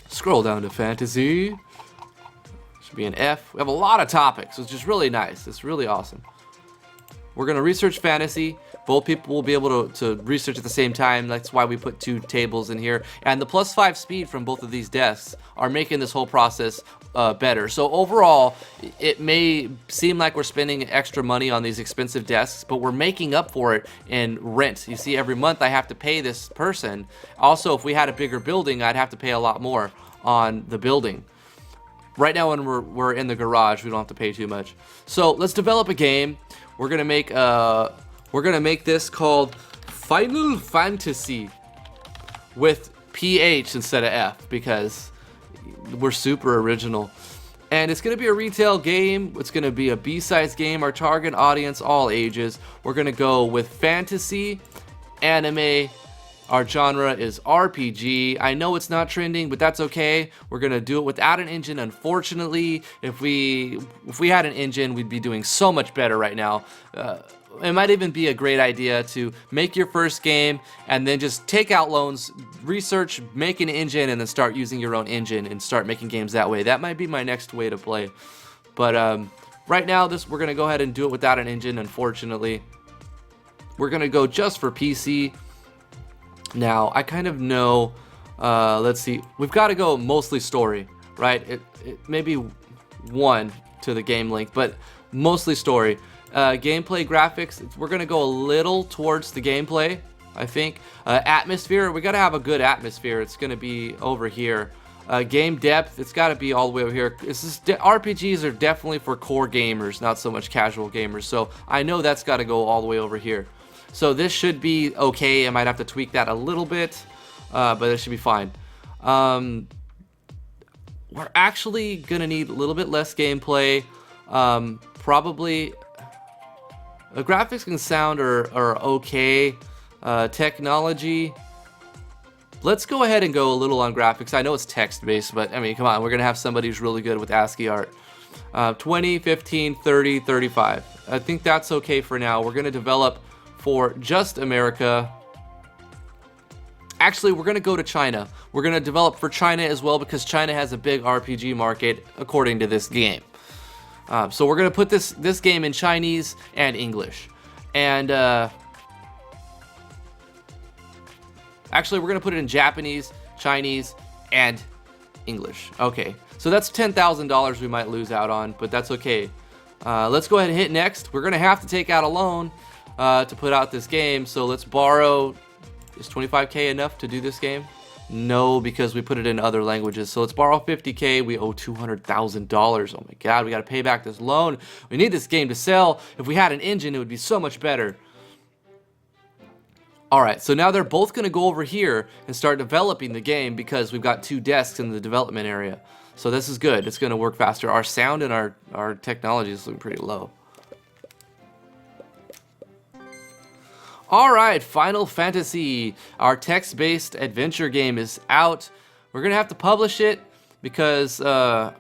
Scroll down to fantasy. Should be an F. We have a lot of topics, which is really nice. It's really awesome. We're going to research fantasy. Both people will be able to research at the same time. That's why we put 2 tables in here. And the +5 speed from both of these desks are making this whole process better. So overall, it may seem like we're spending extra money on these expensive desks, but we're making up for it in rent. You see, every month I have to pay this person. Also, if we had a bigger building, I'd have to pay a lot more on the building. Right now, when we're in the garage, we don't have to pay too much. So let's develop a game. We're gonna make this called Final Fantasy with PH instead of F because we're super original. And it's gonna be a retail game. It's gonna be a B-size game. Our target audience, all ages. We're gonna go with fantasy, anime. Our genre is RPG. I know it's not trending, but that's okay. We're gonna do it without an engine. Unfortunately, if we had an engine, we'd be doing so much better right now. It might even be a great idea to make your first game and then just take out loans, research, make an engine, and then start using your own engine and start making games that way. That might be my next way to play. But right now, we're gonna go ahead and do it without an engine. Unfortunately, we're gonna go just for PC. Now, I kind of know, let's see, we've got to go mostly story, right? It maybe 1 to the game link, but mostly story. Gameplay graphics, we're going to go a little towards the gameplay, I think. Atmosphere, we got to have a good atmosphere. It's going to be over here. Game depth, it's got to be all the way over here. RPGs are definitely for core gamers, not so much casual gamers. So I know that's got to go all the way over here. So this should be okay. I might have to tweak that a little bit, but it should be fine. We're actually going to need a little bit less gameplay. Probably the graphics and sound are okay. Technology, let's go ahead and go a little on graphics. I know it's text-based, but I mean, come on. We're going to have somebody who's really good with ASCII art. 20, 15, 30, 35. I think that's okay for now. We're going to develop for just America. Actually, we're going to go to China. We're going to develop for China as well because China has a big RPG market according to this game. So we're going to put this game in Chinese and English. And actually, we're going to put it in Japanese, Chinese, and English. Okay, so that's $10,000 we might lose out on, but that's okay. Let's go ahead and hit next. We're going to have to take out a loan to put out this game, so let's borrow. Is 25K enough to do this game? No, because we put it in other languages. So let's borrow 50K. We owe $200,000. Oh my God, we got to pay back this loan. We need this game to sell. If we had an engine, it would be so much better. All right, so now they're both going to go over here and start developing the game because we've got 2 desks in the development area. So this is good. It's going to work faster. Our sound and our technology is looking pretty low. All right, Final Fantasy, our text-based adventure game is out. We're going to have to publish it because, of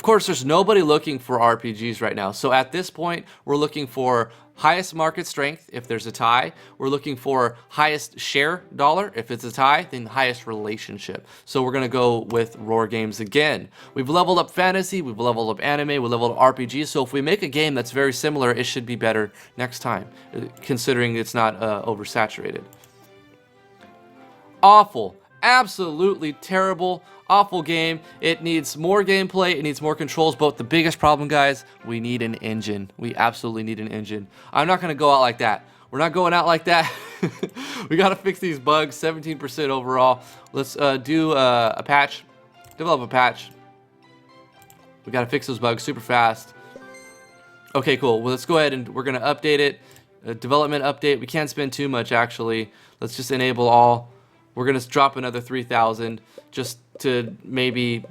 course, there's nobody looking for RPGs right now. So at this point, we're looking for highest market strength if there's a tie. We're looking for highest share dollar. If it's a tie, then highest relationship. So we're going to go with Roar Games again. We've leveled up fantasy, we've leveled up anime, we leveled up RPG. So if we make a game that's very similar, it should be better next time, considering it's not oversaturated. Awful. Absolutely terrible, awful game. It needs more gameplay, it needs more controls, but the biggest problem, guys, we need an engine. We absolutely need an engine. I'm not going to go out like that. We're not going out like that. We got to fix these bugs, 17% overall. Let's do a patch, develop a patch. We got to fix those bugs super fast. Okay, cool. Well, let's go ahead and we're going to update it. Development update. We can't spend too much, actually. Let's just enable all. We're going to drop another 3,000 just to maybe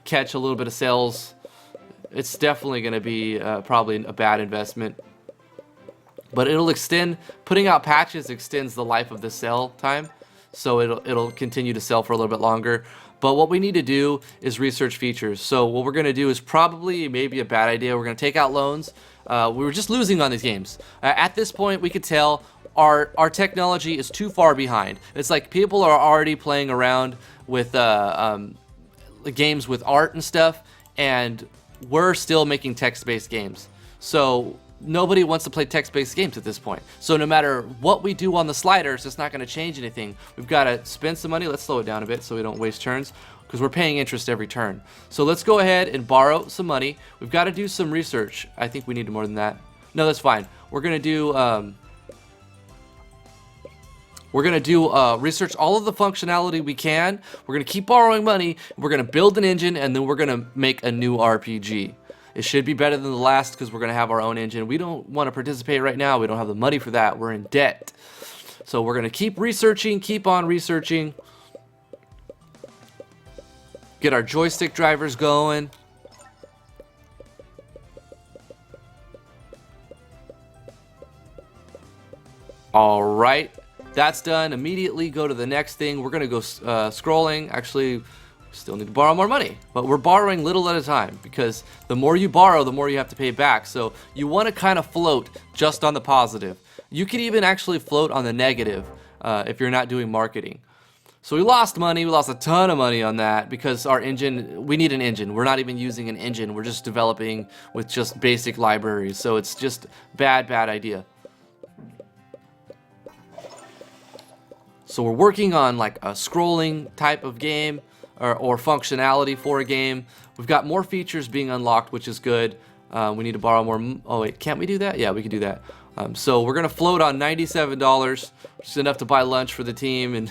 catch a little bit of sales. It's definitely going to be probably a bad investment. But it'll extend, putting out patches extends the life of the sell time. So it'll continue to sell for a little bit longer. But what we need to do is research features. So what we're going to do is probably maybe a bad idea. We're going to take out loans. We were just losing on these games. At this point, we could tell our technology is too far behind. It's like people are already playing around with games with art and stuff, and we're still making text-based games. So nobody wants to play text-based games at this point. So no matter what we do on the sliders, it's not going to change anything. We've got to spend some money. Let's slow it down a bit so we don't waste turns, because we're paying interest every turn. So let's go ahead and borrow some money. We've got to do some research. I think we need more than that. No, that's fine. We're going to do research all of the functionality we can. We're going to keep borrowing money. We're going to build an engine, and then we're going to make a new RPG. It should be better than the last because we're going to have our own engine. We don't want to participate right now. We don't have the money for that. We're in debt. So we're going to keep researching, keep on researching. Get our joystick drivers going. All right. That's done. Immediately go to the next thing. We're going to go scrolling. Actually, we still need to borrow more money, but we're borrowing little at a time because the more you borrow, the more you have to pay back. So you want to kind of float just on the positive. You can even actually float on the negative if you're not doing marketing. So we lost money. We lost a ton of money on that because our engine, we need an engine. We're not even using an engine. We're just developing with just basic libraries. So it's just bad idea. So we're working on like a scrolling type of game or functionality for a game. We've got more features being unlocked, which is good. We need to borrow more. Oh wait, can't we do that? Yeah, we can do that. So we're gonna float on $97, which is enough to buy lunch for the team,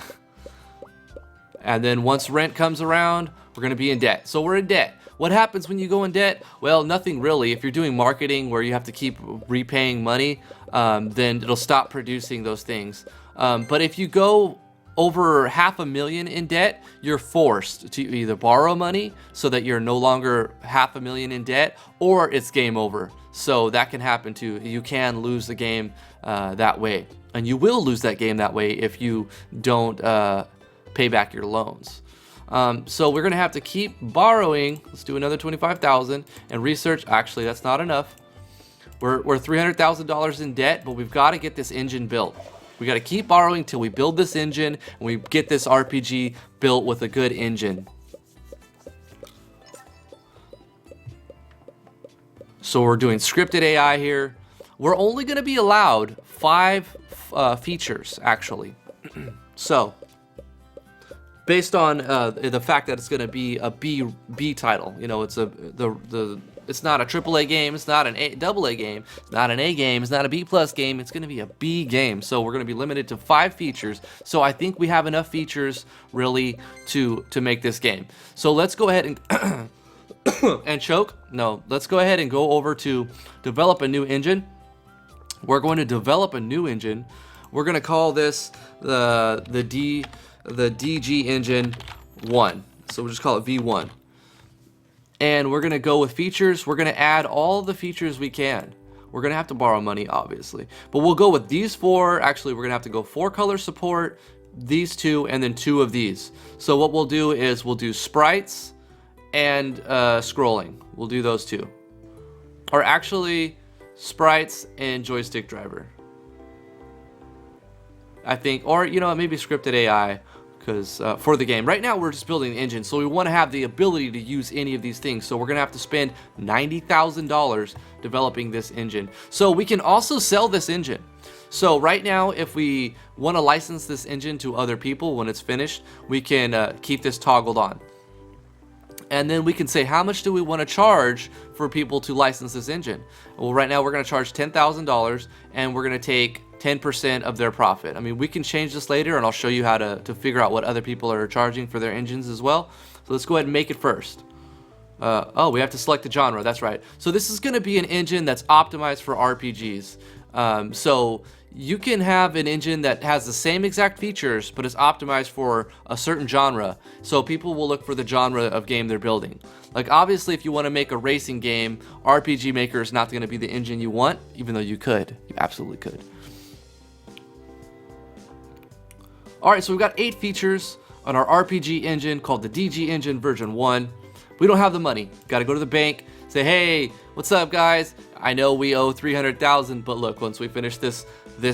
and then once rent comes around, we're gonna be in debt. So we're in debt. What happens when you go in debt? Well, nothing really. If you're doing marketing where you have to keep repaying money, then it'll stop producing those things. But if you go over $500,000 in debt, you're forced to either borrow money so that you're no longer $500,000 in debt, or it's game over. So that can happen too. You can lose the game that way, and you will lose that game that way if you don't pay back your loans. So we're gonna have to keep borrowing. Let's do another 25,000 and research. Actually, that's not enough. We're $300,000 in debt, but we've got to get this engine built. We got to keep borrowing till we build this engine and we get this RPG built with a good engine. So we're doing scripted AI here. We're only going to be allowed 5 features, actually. So, based on the fact that it's going to be a B title, you know, it's it's not a AAA game, it's not an AA game, it's not an A game, it's not a B+ game, it's going to be a B game. So we're going to be limited to 5 features. So I think we have enough features really to make this game. So let's go ahead and and choke. No, let's go ahead and go over to develop a new engine. We're going to develop a new engine. We're gonna call this the DG engine 1. So we'll just call it V1. And we're gonna go with features. We're gonna add all the features we can. We're gonna have to borrow money, obviously, but we'll go with these 4. Actually, we're gonna have to go 4 color support, these 2, and then 2 of these. So what we'll do is we'll do sprites and scrolling. We'll do those 2, or actually sprites and joystick driver, I think, or you know, maybe scripted AI, because for the game right now we're just building an engine, so we want to have the ability to use any of these things. So we're gonna have to spend $90,000 developing this engine. So we can also sell this engine. So right now, if we want to license this engine to other people when it's finished, we can keep this toggled on. And then we can say, how much do we want to charge for people to license this engine? Well, right now we're going to charge $10,000, and we're going to take 10% of their profit. I mean, we can change this later, and I'll show you how to figure out what other people are charging for their engines as well. So let's go ahead and make it first. Oh, we have to select the genre. That's right. So this is going to be an engine that's optimized for RPGs. So you can have an engine that has the same exact features, but is optimized for a certain genre. So people will look for the genre of game they're building. Like, obviously, if you want to make a racing game, RPG Maker is not going to be the engine you want, even though you could. You absolutely could. All right, so we've got 8 features on our RPG engine called the DG engine version 1. We don't have the money. Got to go to the bank, say, hey, what's up, guys? I know we owe $300,000, but look, once we finish this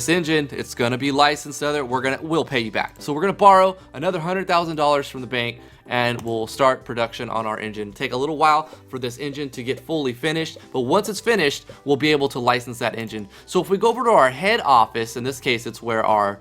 engine, it's gonna be licensed to other. We'll pay you back. So we're gonna borrow another $100,000 from the bank, and we'll start production on our engine. Take a little while for this engine to get fully finished, but once it's finished, we'll be able to license that engine. So if we go over to our head office, in this case, it's where our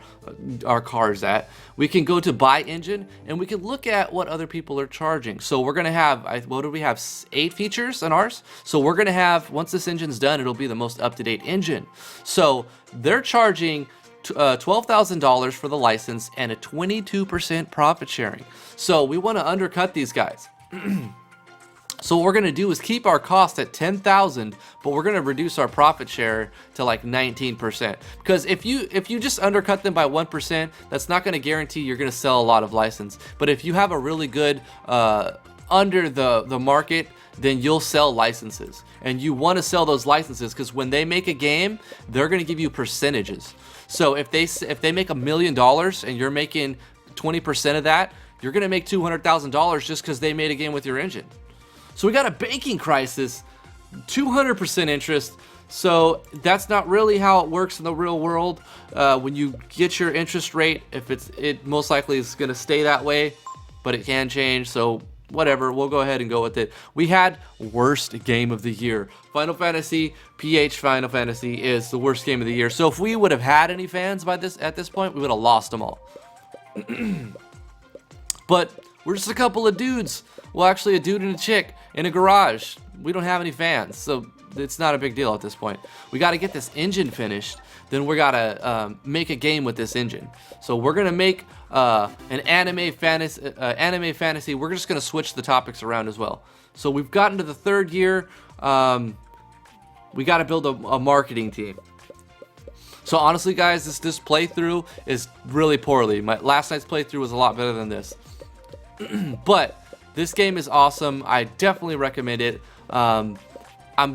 car's at, we can go to buy engine, and we can look at what other people are charging. So we're gonna have, what do we have, 8 features in ours? So we're gonna have, once this engine's done, it'll be the most up-to-date engine. So they're charging $12,000 for the license and a 22% profit sharing. So we want to undercut these guys. So what we're going to do is keep our cost at $10,000, but we're going to reduce our profit share to like 19%. Because if you just undercut them by 1%, that's not going to guarantee you're going to sell a lot of license. But if you have a really good under the market, then you'll sell licenses. And you want to sell those licenses because when they make a game, they're going to give you percentages. So if they make $1 million and you're making 20% of that, you're going to make $200,000 just because they made a game with your engine. So we got a banking crisis, 200% interest. So that's not really how it works in the real world. When you get your interest rate, it most likely is going to stay that way, but it can change. So whatever, we'll go ahead and go with it. We had worst game of the year. Final Fantasy, PH Final Fantasy is the worst game of the year. So if we would have had any fans at this point, we would have lost them all. But we're just a couple of dudes. Well, actually a dude and a chick in a garage. We don't have any fans, so it's not a big deal at this point. We got to get this engine finished. Then we got to make a game with this engine. So we're going to make an anime fantasy. We're just going to switch the topics around as well. So we've gotten to the 3rd year. We got to build a marketing team. So honestly, guys, this playthrough is really poorly. My last night's playthrough was a lot better than this. But this game is awesome. I definitely recommend it. I'm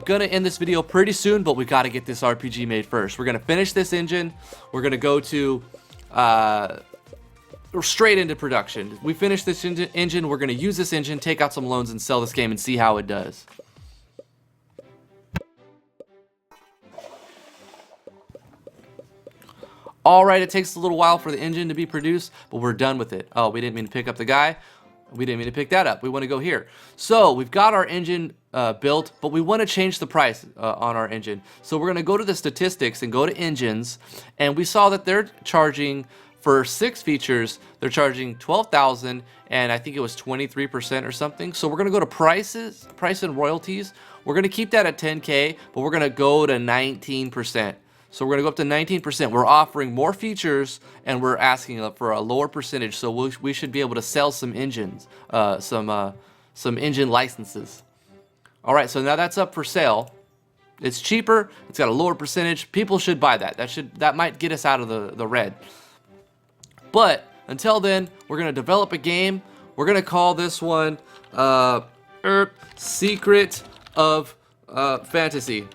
gonna end this video pretty soon, but we gotta get this RPG made first. We're gonna finish this engine. We're gonna go to straight into production. We finish this engine. We're gonna use this engine, take out some loans, and sell this game and see how it does. All right, it takes a little while for the engine to be produced, but we're done with it. Oh, we didn't mean to pick up the guy. We didn't mean to pick that up. We want to go here. So we've got our engine built, but we want to change the price on our engine. So we're going to go to the statistics and go to engines, and we saw that they're charging for 6 features. They're charging $12,000, and I think it was 23% or something. So we're going to go to price and royalties. We're going to keep that at 10K, but we're going to go to 19%. So we're going to go up to 19%. We're offering more features, and we're asking for a lower percentage. So we should be able to sell some engines, some engine licenses. All right, so now that's up for sale. It's cheaper. It's got a lower percentage. People should buy that. That might get us out of the red. But until then, we're gonna develop a game. We're gonna call this one Secret of Fantasy.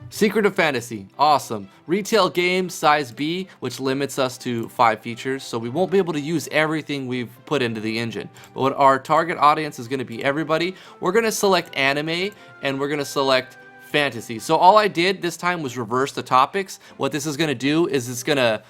Secret of Fantasy, awesome. Retail game, size B, which limits us to 5 features, so we won't be able to use everything we've put into the engine. But what our target audience is gonna be everybody. We're gonna select anime, and we're gonna select fantasy. So all I did this time was reverse the topics. What this is gonna do is it's gonna,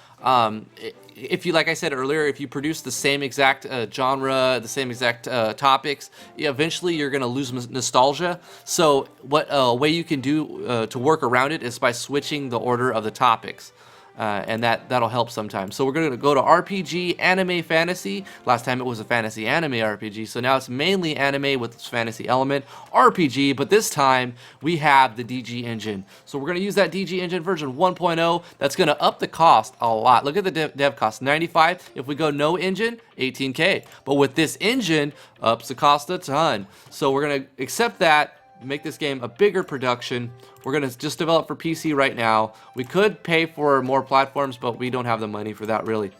if you, like I said earlier, if you produce the same exact genre, the same exact topics, eventually you're gonna lose nostalgia. So what way you can do to work around it is by switching the order of the topics. And that'll help sometimes. So we're gonna go to RPG, anime, fantasy. Last time it was a fantasy anime RPG, so now it's mainly anime with this fantasy element, RPG, but this time we have the DG engine. So we're gonna use that DG engine version 1.0. That's gonna up the cost a lot. Look at the dev cost, 95. If we go no engine, 18K. But with this engine, ups the cost a ton. So we're gonna accept that, make this game a bigger production. We're gonna just develop for PC right now. We could pay for more platforms, but we don't have the money for that really.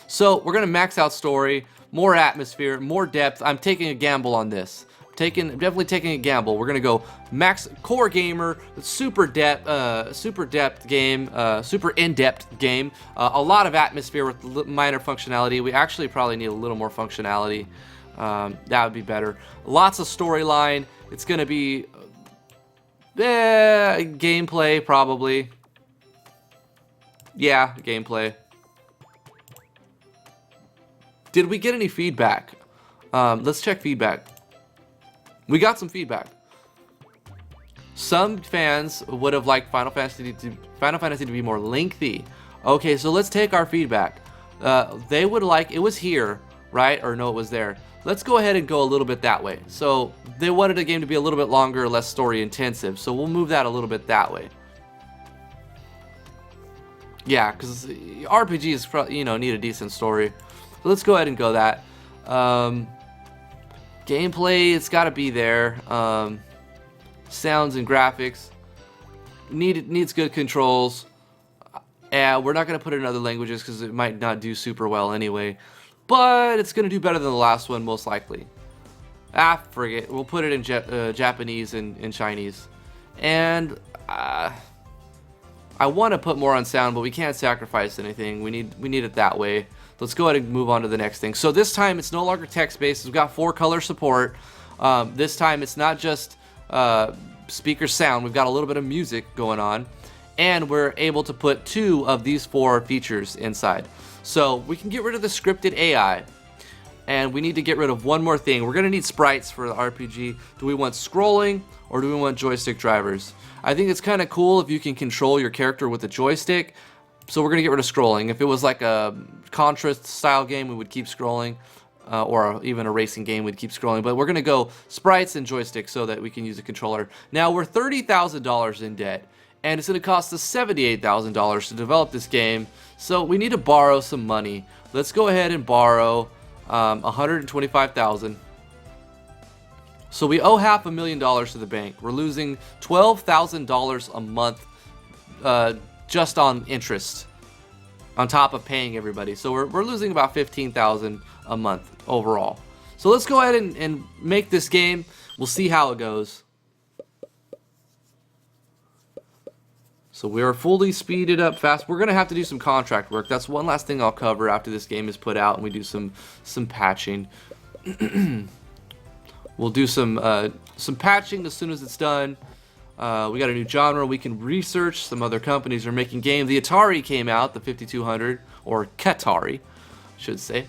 So we're gonna max out story, more atmosphere, more depth. I'm taking a gamble on this. Definitely taking a gamble. We're gonna go max core gamer, super in-depth game. A lot of atmosphere with minor functionality. We actually probably need a little more functionality. That would be better. Lots of storyline. It's gonna be gameplay probably. Yeah, gameplay. Did we get any feedback? Let's check feedback. We got some feedback. Some fans would have liked Final Fantasy to be more lengthy. Okay, so let's take our feedback. They would like, it was here, right? Or no, it was there. Let's go ahead and go a little bit that way. So they wanted a game to be a little bit longer, less story intensive. So we'll move that a little bit that way. Yeah, because RPGs, need a decent story. So let's go ahead and go that. Gameplay, it's got to be there. Sounds and graphics. Needs good controls. We're not going to put it in other languages because it might not do super well anyway. But it's going to do better than the last one, most likely. Forget it. We'll put it in Japanese and Chinese. And I want to put more on sound, but we can't sacrifice anything. We need it that way. Let's go ahead and move on to the next thing. So this time, it's no longer text-based. We've got 4-color support. This time, it's not just speaker sound. We've got a little bit of music going on. And we're able to put 2 of these 4 features inside. So we can get rid of the scripted AI, and we need to get rid of one more thing. We're gonna need sprites for the RPG. Do we want scrolling or do we want joystick drivers? I think it's kind of cool if you can control your character with a joystick. So we're gonna get rid of scrolling. If it was like a Contra style game, we would keep scrolling, or even a racing game, we'd keep scrolling. But we're gonna go sprites and joystick so that we can use a controller. Now we're $30,000 in debt, and it's gonna cost us $78,000 to develop this game. So we need to borrow some money. Let's go ahead and borrow $125,000. So we owe $500,000 to the bank. We're losing $12,000 a month just on interest, on top of paying everybody. So we're losing about $15,000 a month overall. So let's go ahead and make this game. We'll see how it goes. So we are fully speeded up fast. We're gonna have to do some contract work. That's one last thing I'll cover after this game is put out and we do some patching. We'll do some patching as soon as it's done. We got a new genre we can research. Some other companies are making games. The Atari came out, the 5200, or Qatari, I should say.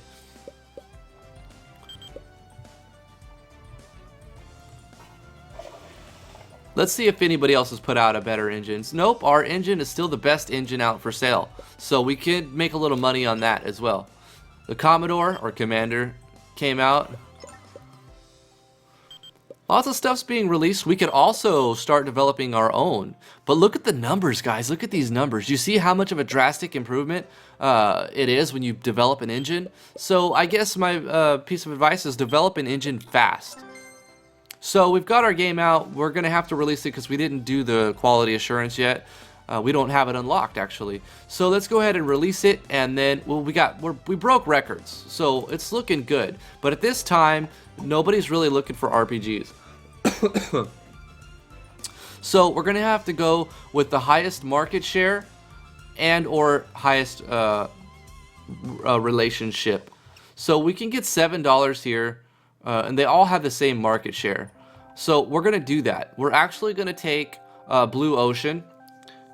Let's see if anybody else has put out a better engine. Nope, our engine is still the best engine out for sale. So we could make a little money on that as well. The Commodore, or Commander, came out. Lots of stuff's being released. We could also start developing our own. But look at the numbers, guys. Look at these numbers. You see how much of a drastic improvement it is when you develop an engine? So I guess my piece of advice is develop an engine fast. So we've got our game out. We're gonna have to release it because we didn't do the quality assurance yet. We don't have it unlocked actually. So let's go ahead and release it, and then well, we broke records, so it's looking good. But at this time, nobody's really looking for RPGs. So we're gonna have to go with the highest market share and or highest relationship. So we can get $7 here, and they all have the same market share. So we're gonna do that. We're actually gonna take Blue Ocean.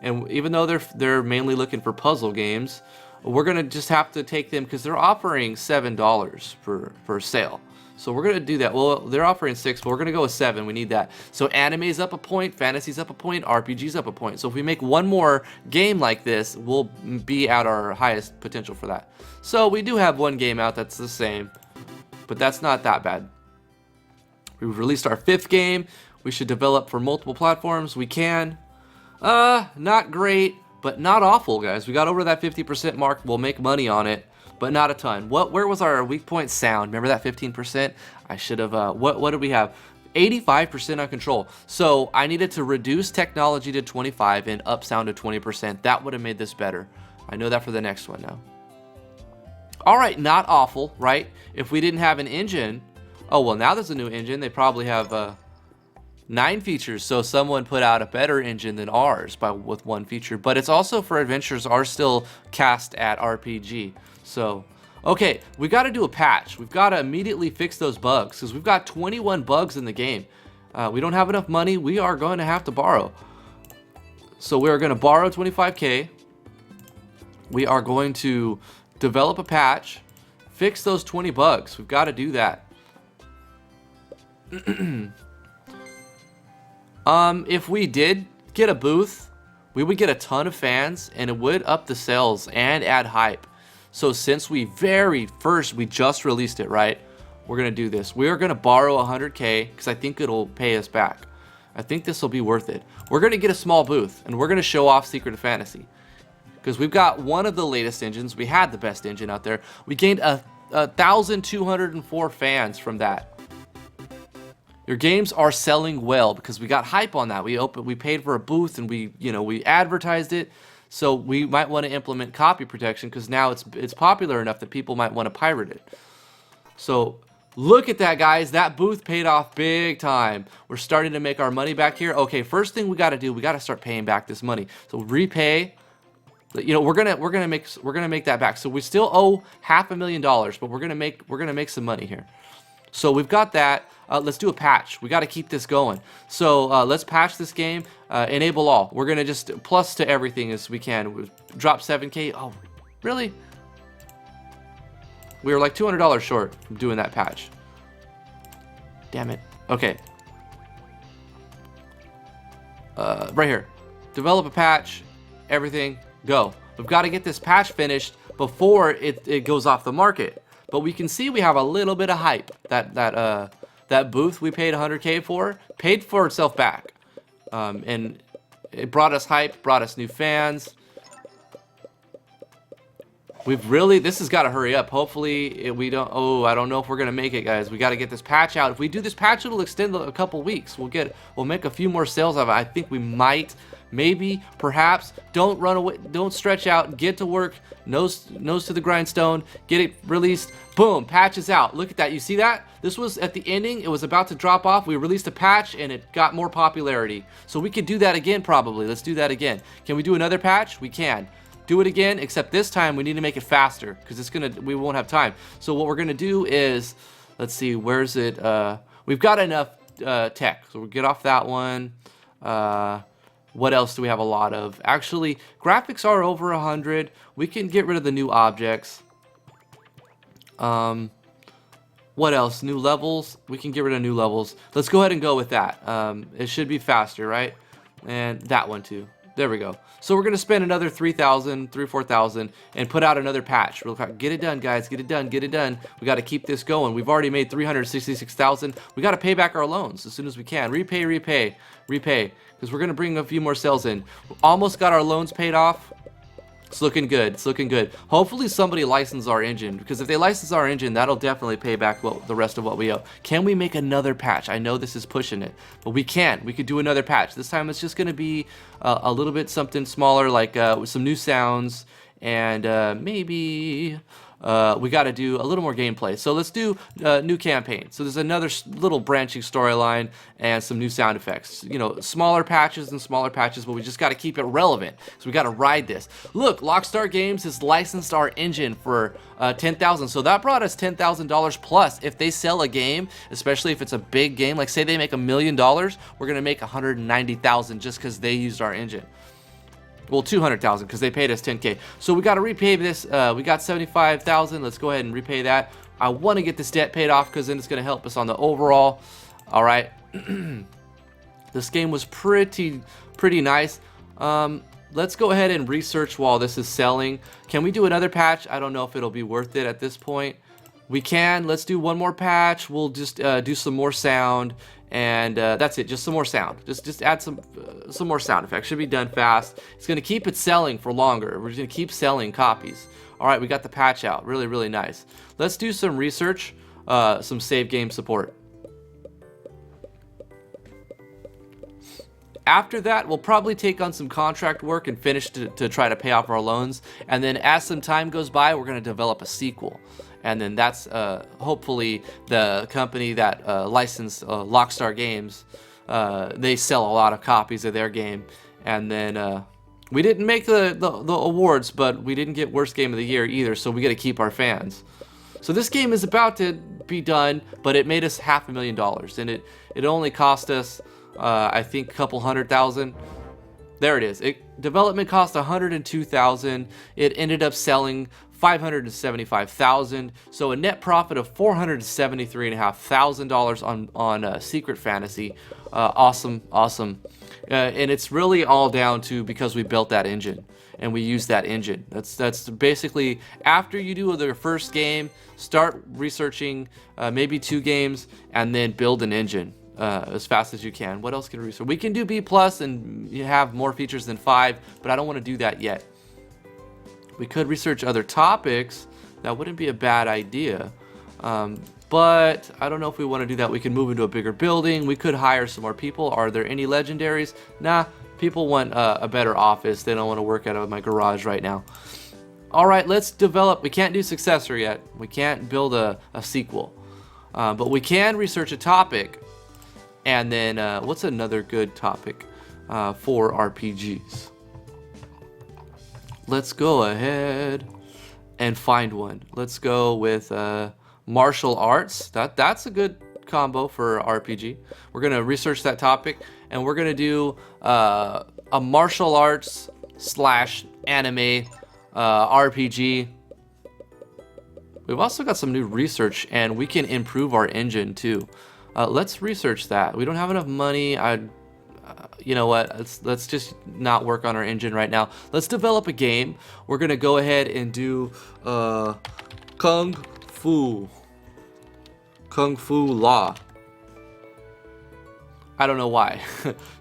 And even though they're mainly looking for puzzle games, we're gonna just have to take them because they're offering $7 for sale. So we're gonna do that. Well, they're offering 6, but we're gonna go with 7. We need that. So anime's up a point, fantasy's up a point, RPG's up a point. So if we make one more game like this, we'll be at our highest potential for that. So we do have one game out that's the same, but that's not that bad. We've released our 5th game. We should develop for multiple platforms. We can. Not great, but not awful, guys. We got over that 50% mark. We'll make money on it, but not a ton. Where was our weak point? Sound. Remember that 15%? I should have, what did we have? 85% on control. So I needed to reduce technology to 25 and up sound to 20%. That would have made this better. I know that for the next one now. All right, not awful, right? If we didn't have an engine, oh, well, now there's a new engine. They probably have, 9 features, so someone put out a better engine than ours with 1 feature, but it's also for adventures are still cast at RPG. So, okay, we got to do a patch. We've got to immediately fix those bugs because we've got 21 bugs in the game. We don't have enough money. We are going to have to borrow. So we are going to borrow 25K. We are going to develop a patch, fix those 20 bugs. We've got to do that. If we did get a booth, we would get a ton of fans and it would up the sales and add hype. So since we just released it, right? We're going to do this. We are going to borrow 100K because I think it'll pay us back. I think this will be worth it. We're going to get a small booth and we're going to show off Secret of Fantasy because we've got one of the latest engines. We had the best engine out there. We gained 1,204 fans from that. Your games are selling well because we got hype on that. We paid for a booth and we advertised it. So we might want to implement copy protection because now it's popular enough that people might want to pirate it. So look at that, guys. That booth paid off big time. We're starting to make our money back here. Okay, first thing we got to do, we got to start paying back this money. So repay. We're gonna make that back. So we still owe $500,000, but we're gonna make some money here. So we've got that. Let's do a patch. We got to keep this going. So let's patch this game. Enable all. We're going to just plus to everything as we can. We drop 7K. Oh, really? We were like $200 short from doing that patch. Damn it. Okay. Right here. Develop a patch. Everything. Go. We've got to get this patch finished before it goes off the market. But we can see we have a little bit of hype. That booth we paid 100K for paid for itself back, and it brought us hype, brought us new fans. This has got to hurry up. Hopefully we don't. Oh, I don't know if we're gonna make it, guys. We got to get this patch out. If we do this patch, it'll extend a couple weeks. We'll make a few more sales of it. I think we might, maybe, perhaps. Don't run away. Don't stretch out. Get to work. Nose to the grindstone. Get it released. Boom. Patch is out. Look at that. You see that? This was at the ending. It was about to drop off. We released a patch and it got more popularity. So we could do that again probably. Let's do that again. Can we do another patch? We can. Do it again, except this time we need to make it faster because we won't have time. So what we're gonna do is, let's see, where's it? We've got enough tech, so we'll get off that one. What else do we have a lot of? Actually, graphics are over 100. We can get rid of the new objects. What else? New levels. We can get rid of new levels. Let's go ahead and go with that. It should be faster, right? And that one too. There we go. So we're going to spend another 4,000 and put out another patch. Real quick. Get it done, guys. Get it done. Get it done. We got to keep this going. We've already made 366,000. We got to pay back our loans as soon as we can. Repay. Because we're going to bring a few more sales in. We almost got our loans paid off. It's looking good. It's looking good. Hopefully somebody licenses our engine, because if they license our engine, that'll definitely pay back the rest of what we owe. Can we make another patch? I know this is pushing it, but we can. We could do another patch. This time it's just going to be a little bit something smaller, like with some new sounds, and maybe we got to do a little more gameplay. So let's do new campaign. So there's another little branching storyline and some new sound effects. You know, smaller patches and smaller patches, but we just got to keep it relevant. So we got to ride this. Look, Lockstar Games has licensed our engine for $10,000. So that brought us $10,000 plus. If they sell a game, especially if it's a big game, like say they make $1 million, we're gonna make $190,000 just because they used our engine. Well, 200,000 because they paid us 10K. So we got to repay this. We got 75,000. Let's go ahead and repay that. I want to get this debt paid off because then it's going to help us on the overall. All right. This game was pretty nice. Let's go ahead and research while this is selling. Can we do another patch? I don't know if it'll be worth it at this point. We can. Let's do one more patch. We'll just do some more sound. And that's it, just some more sound. Just add some more sound effects. Should be done fast. It's gonna keep it selling for longer. We're just gonna keep selling copies. All right, we got the patch out. Really nice. Let's do some research, some save game support. After that, we'll probably take on some contract work and finish to try to pay off our loans. And then as some time goes by, we're gonna develop a sequel. And then that's hopefully the company that licensed Lockstar Games. They sell a lot of copies of their game. And then we didn't make the awards, but we didn't get worst game of the year either. So we got to keep our fans. So this game is about to be done, but it made us $500,000, and it only cost us I think a couple $100,000. There it is. Development cost $102,000. It ended up selling $575,000, so a net profit of $473,500 on Secret Fantasy. Awesome. And it's really all down to because we built that engine and we used that engine. That's basically after you do the first game, start researching maybe 2 games and then build an engine as fast as you can. What else can we research? We can do B+ and you have more features than 5, but I don't want to do that yet. We could research other topics. That wouldn't be a bad idea. But I don't know if we want to do that. We can move into a bigger building. We could hire some more people. Are there any legendaries? Nah, people want a better office. They don't want to work out of my garage right now. All right, let's develop. We can't do successor yet. We can't build a sequel. But we can research a topic. And then what's another good topic for RPGs? Let's go ahead and find one. Let's go with martial arts. That's a good combo for RPG. We're gonna research that topic, and we're gonna do a martial arts / anime RPG. We've also got some new research, and we can improve our engine too. Let's research that. We don't have enough money. You know what? Let's just not work on our engine right now. Let's develop a game. We're gonna go ahead and do Kung Fu Law. I don't know why.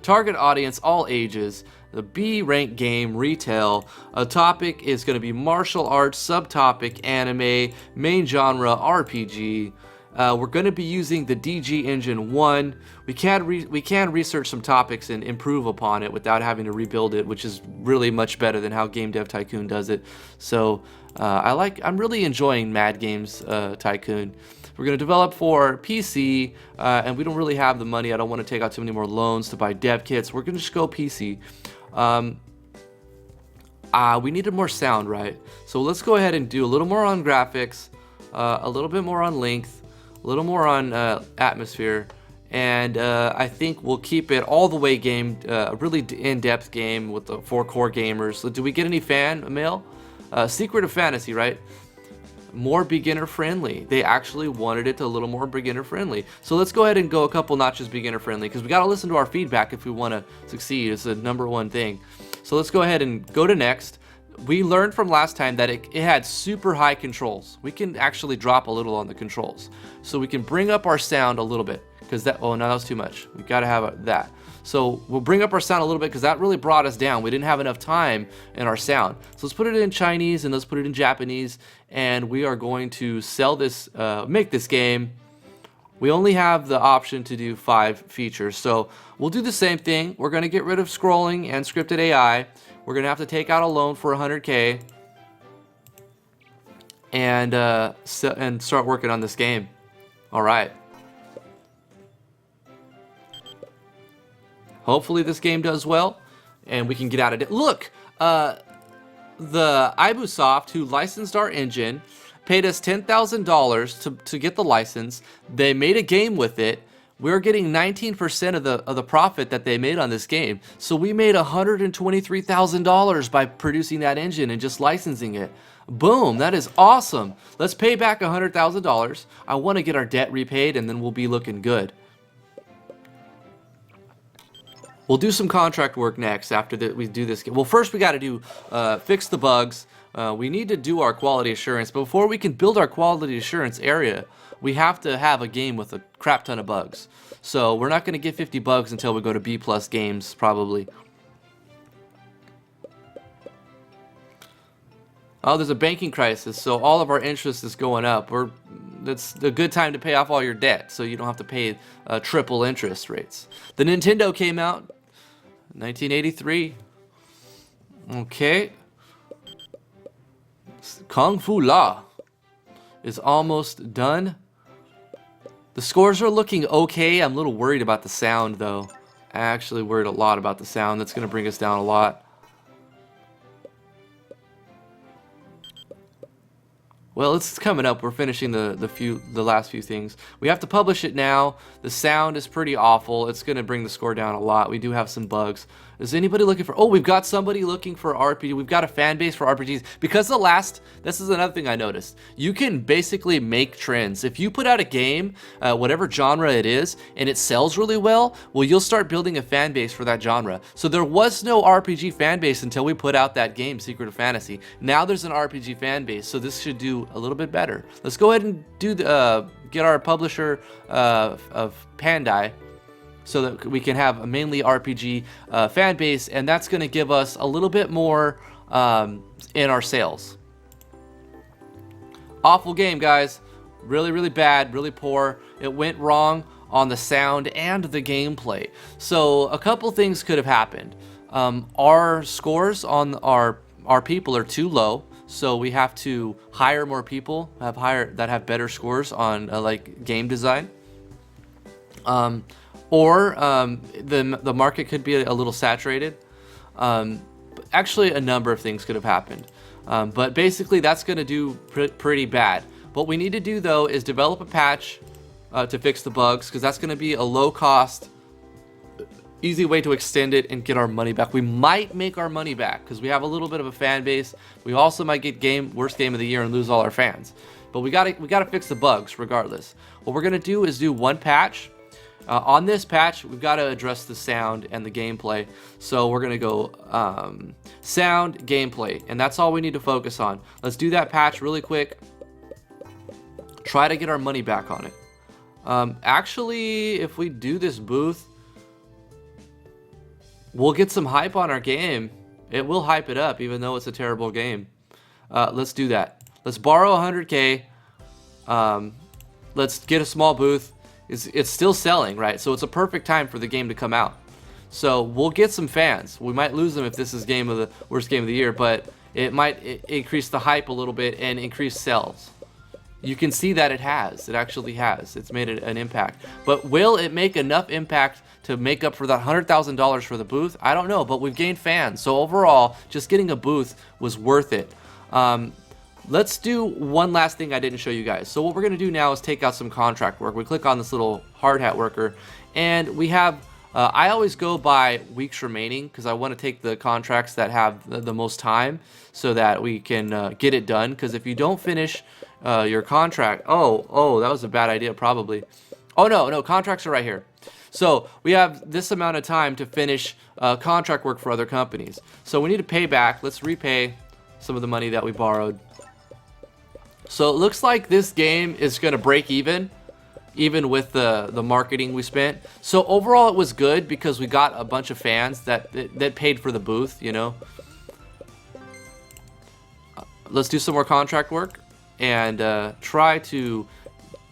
Target audience, all ages. The B rank game, retail. A topic is gonna be martial arts. Subtopic, anime. Main genre, RPG. We're going to be using the DG Engine 1. We can research some topics and improve upon it without having to rebuild it, which is really much better than how Game Dev Tycoon does it. So I'm really enjoying Mad Games Tycoon. We're going to develop for PC, and we don't really have the money. I don't want to take out too many more loans to buy dev kits. We're going to just go PC. We needed more sound, right? So let's go ahead and do a little more on graphics, a little bit more on length, a little more on atmosphere, and I think we'll keep it all the way gamed, a really in-depth game with the 4 core gamers. So do we get any fan mail? Secret of Fantasy, right? More beginner friendly. They actually wanted it a little more beginner friendly. So let's go ahead and go a couple notches beginner friendly, because we got to listen to our feedback if we want to succeed. It's the #1 thing. So let's go ahead and go to next. We learned from last time that it had super high controls. We can actually drop a little on the controls. So we can bring up our sound a little bit, because no, that was too much. We gotta have that. So we'll bring up our sound a little bit because that really brought us down. We didn't have enough time in our sound. So let's put it in Chinese and let's put it in Japanese, and we are going to sell this, make this game. We only have the option to do 5 features. So we'll do the same thing. We're going to get rid of scrolling and scripted AI. We're going to have to take out a loan for 100K and start working on this game. All right. Hopefully this game does well and we can get out of it. Look, the Ibusoft, who licensed our engine, paid us $10,000 to get the license. They made a game with it. We're getting 19% of the profit that they made on this game. So we made $123,000 by producing that engine and just licensing it. Boom, that is awesome. Let's pay back $100,000. I want to get our debt repaid and then we'll be looking good. We'll do some contract work next after we do this game. Well, first we got to do fix the bugs. We need to do our quality assurance. But before we can build our quality assurance area, we have to have a game with a crap ton of bugs. So we're not going to get 50 bugs until we go to B+ games, probably. Oh, there's a banking crisis, so all of our interest is going up. That's a good time to pay off all your debt, so you don't have to pay triple interest rates. The Nintendo came out 1983. Okay. Kung Fu La is almost done. The scores are looking okay. I'm a little worried about the sound, though. I actually worried a lot about the sound. That's going to bring us down a lot. Well, it's coming up. We're finishing the last few things. We have to publish it now. The sound is pretty awful. It's going to bring the score down a lot. We do have some bugs. Is anybody looking for... Oh, we've got somebody looking for RPG. We've got a fan base for RPGs. Because this is another thing I noticed. You can basically make trends. If you put out a game, whatever genre it is, and it sells really well, well, you'll start building a fan base for that genre. So there was no RPG fan base until we put out that game, Secret of Fantasy. Now there's an RPG fan base, so this should do a little bit better. Let's go ahead and do get our publisher of Pandai, so that we can have a mainly RPG fan base, and that's going to give us a little bit more in our sales. Awful game, guys. Really, really bad, really poor. It went wrong on the sound and the gameplay. So a couple things could have happened. Our scores on our people are too low, so we have to hire more people that have better scores on like game design. Or the market could be a little saturated. Actually, a number of things could have happened. But basically, that's going to do pretty bad. What we need to do, though, is develop a patch to fix the bugs, because that's going to be a low-cost, easy way to extend it and get our money back. We might make our money back, because we have a little bit of a fan base. We also might get worst game of the year and lose all our fans. But we gotta fix the bugs regardless. What we're going to do is do one patch. On this patch, we've got to address the sound and the gameplay. So we're going to go sound, gameplay, and that's all we need to focus on. Let's do that patch really quick. Try to get our money back on it. Actually, if we do this booth, we'll get some hype on our game. It will hype it up, even though it's a terrible game. Let's do that. Let's borrow 100K. Let's get a small booth. It's still selling, right? So it's a perfect time for the game to come out. So we'll get some fans. We might lose them if this is worst game of the year, but it might increase the hype a little bit and increase sales. You can see that it actually has. It's made an impact. But will it make enough impact to make up for that $100,000 for the booth? I don't know, but we've gained fans. So overall, just getting a booth was worth it. Let's do one last thing I didn't show you guys. So what we're going to do now is take out some contract work. We click on this little hard hat worker, and we have, I always go by weeks remaining because I want to take the contracts that have the most time so that we can get it done. Because if you don't finish your contract, oh, that was a bad idea probably. Oh, no, contracts are right here. So we have this amount of time to finish contract work for other companies. So we need to pay back. Let's repay some of the money that we borrowed. So it looks like this game is going to break even even with the marketing we spent. So overall, it was good because we got a bunch of fans that paid for the booth, you know. Let's do some more contract work and try to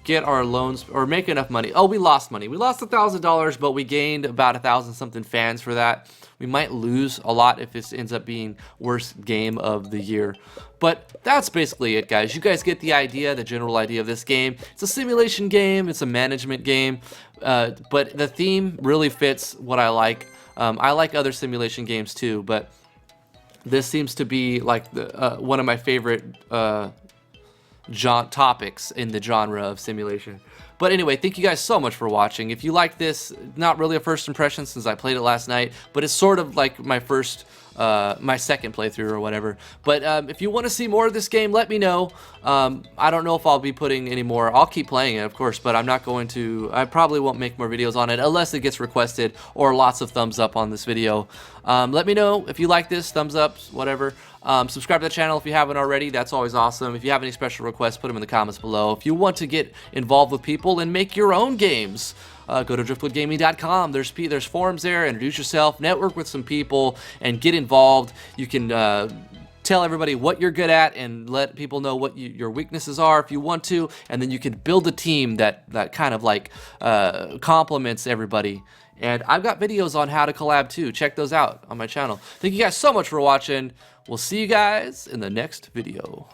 get our loans or make enough money. Oh, we lost money. We lost $1,000, but we gained about 1,000 something fans for that. We might lose a lot if this ends up being worst game of the year. But that's basically it, guys. You guys get the idea, the general idea of this game. It's a simulation game. It's a management game. But the theme really fits what I like. I like other simulation games too, but this seems to be like one of my favorite topics in the genre of simulation. But anyway, thank you guys so much for watching. If you like this, not really a first impression since I played it last night, but it's sort of like my second playthrough or whatever. But if you want to see more of this game, let me know. I don't know if I'll be putting any more. I'll keep playing it, of course, but I'm not going to. I probably won't make more videos on it unless it gets requested or lots of thumbs up on this video. Let me know if you like this, thumbs up, whatever. Subscribe to the channel if you haven't already. That's always awesome. If you have any special requests, put them in the comments below. If you want to get involved with people and make your own games, go to driftwoodgaming.com. There's forums there. Introduce yourself, network with some people, and get involved. You can tell everybody what you're good at and let people know what your weaknesses are if you want to, and then you can build a team that kind of like complements everybody. And I've got videos on how to collab too. Check those out on my channel. Thank you guys so much for watching. We'll see you guys in the next video.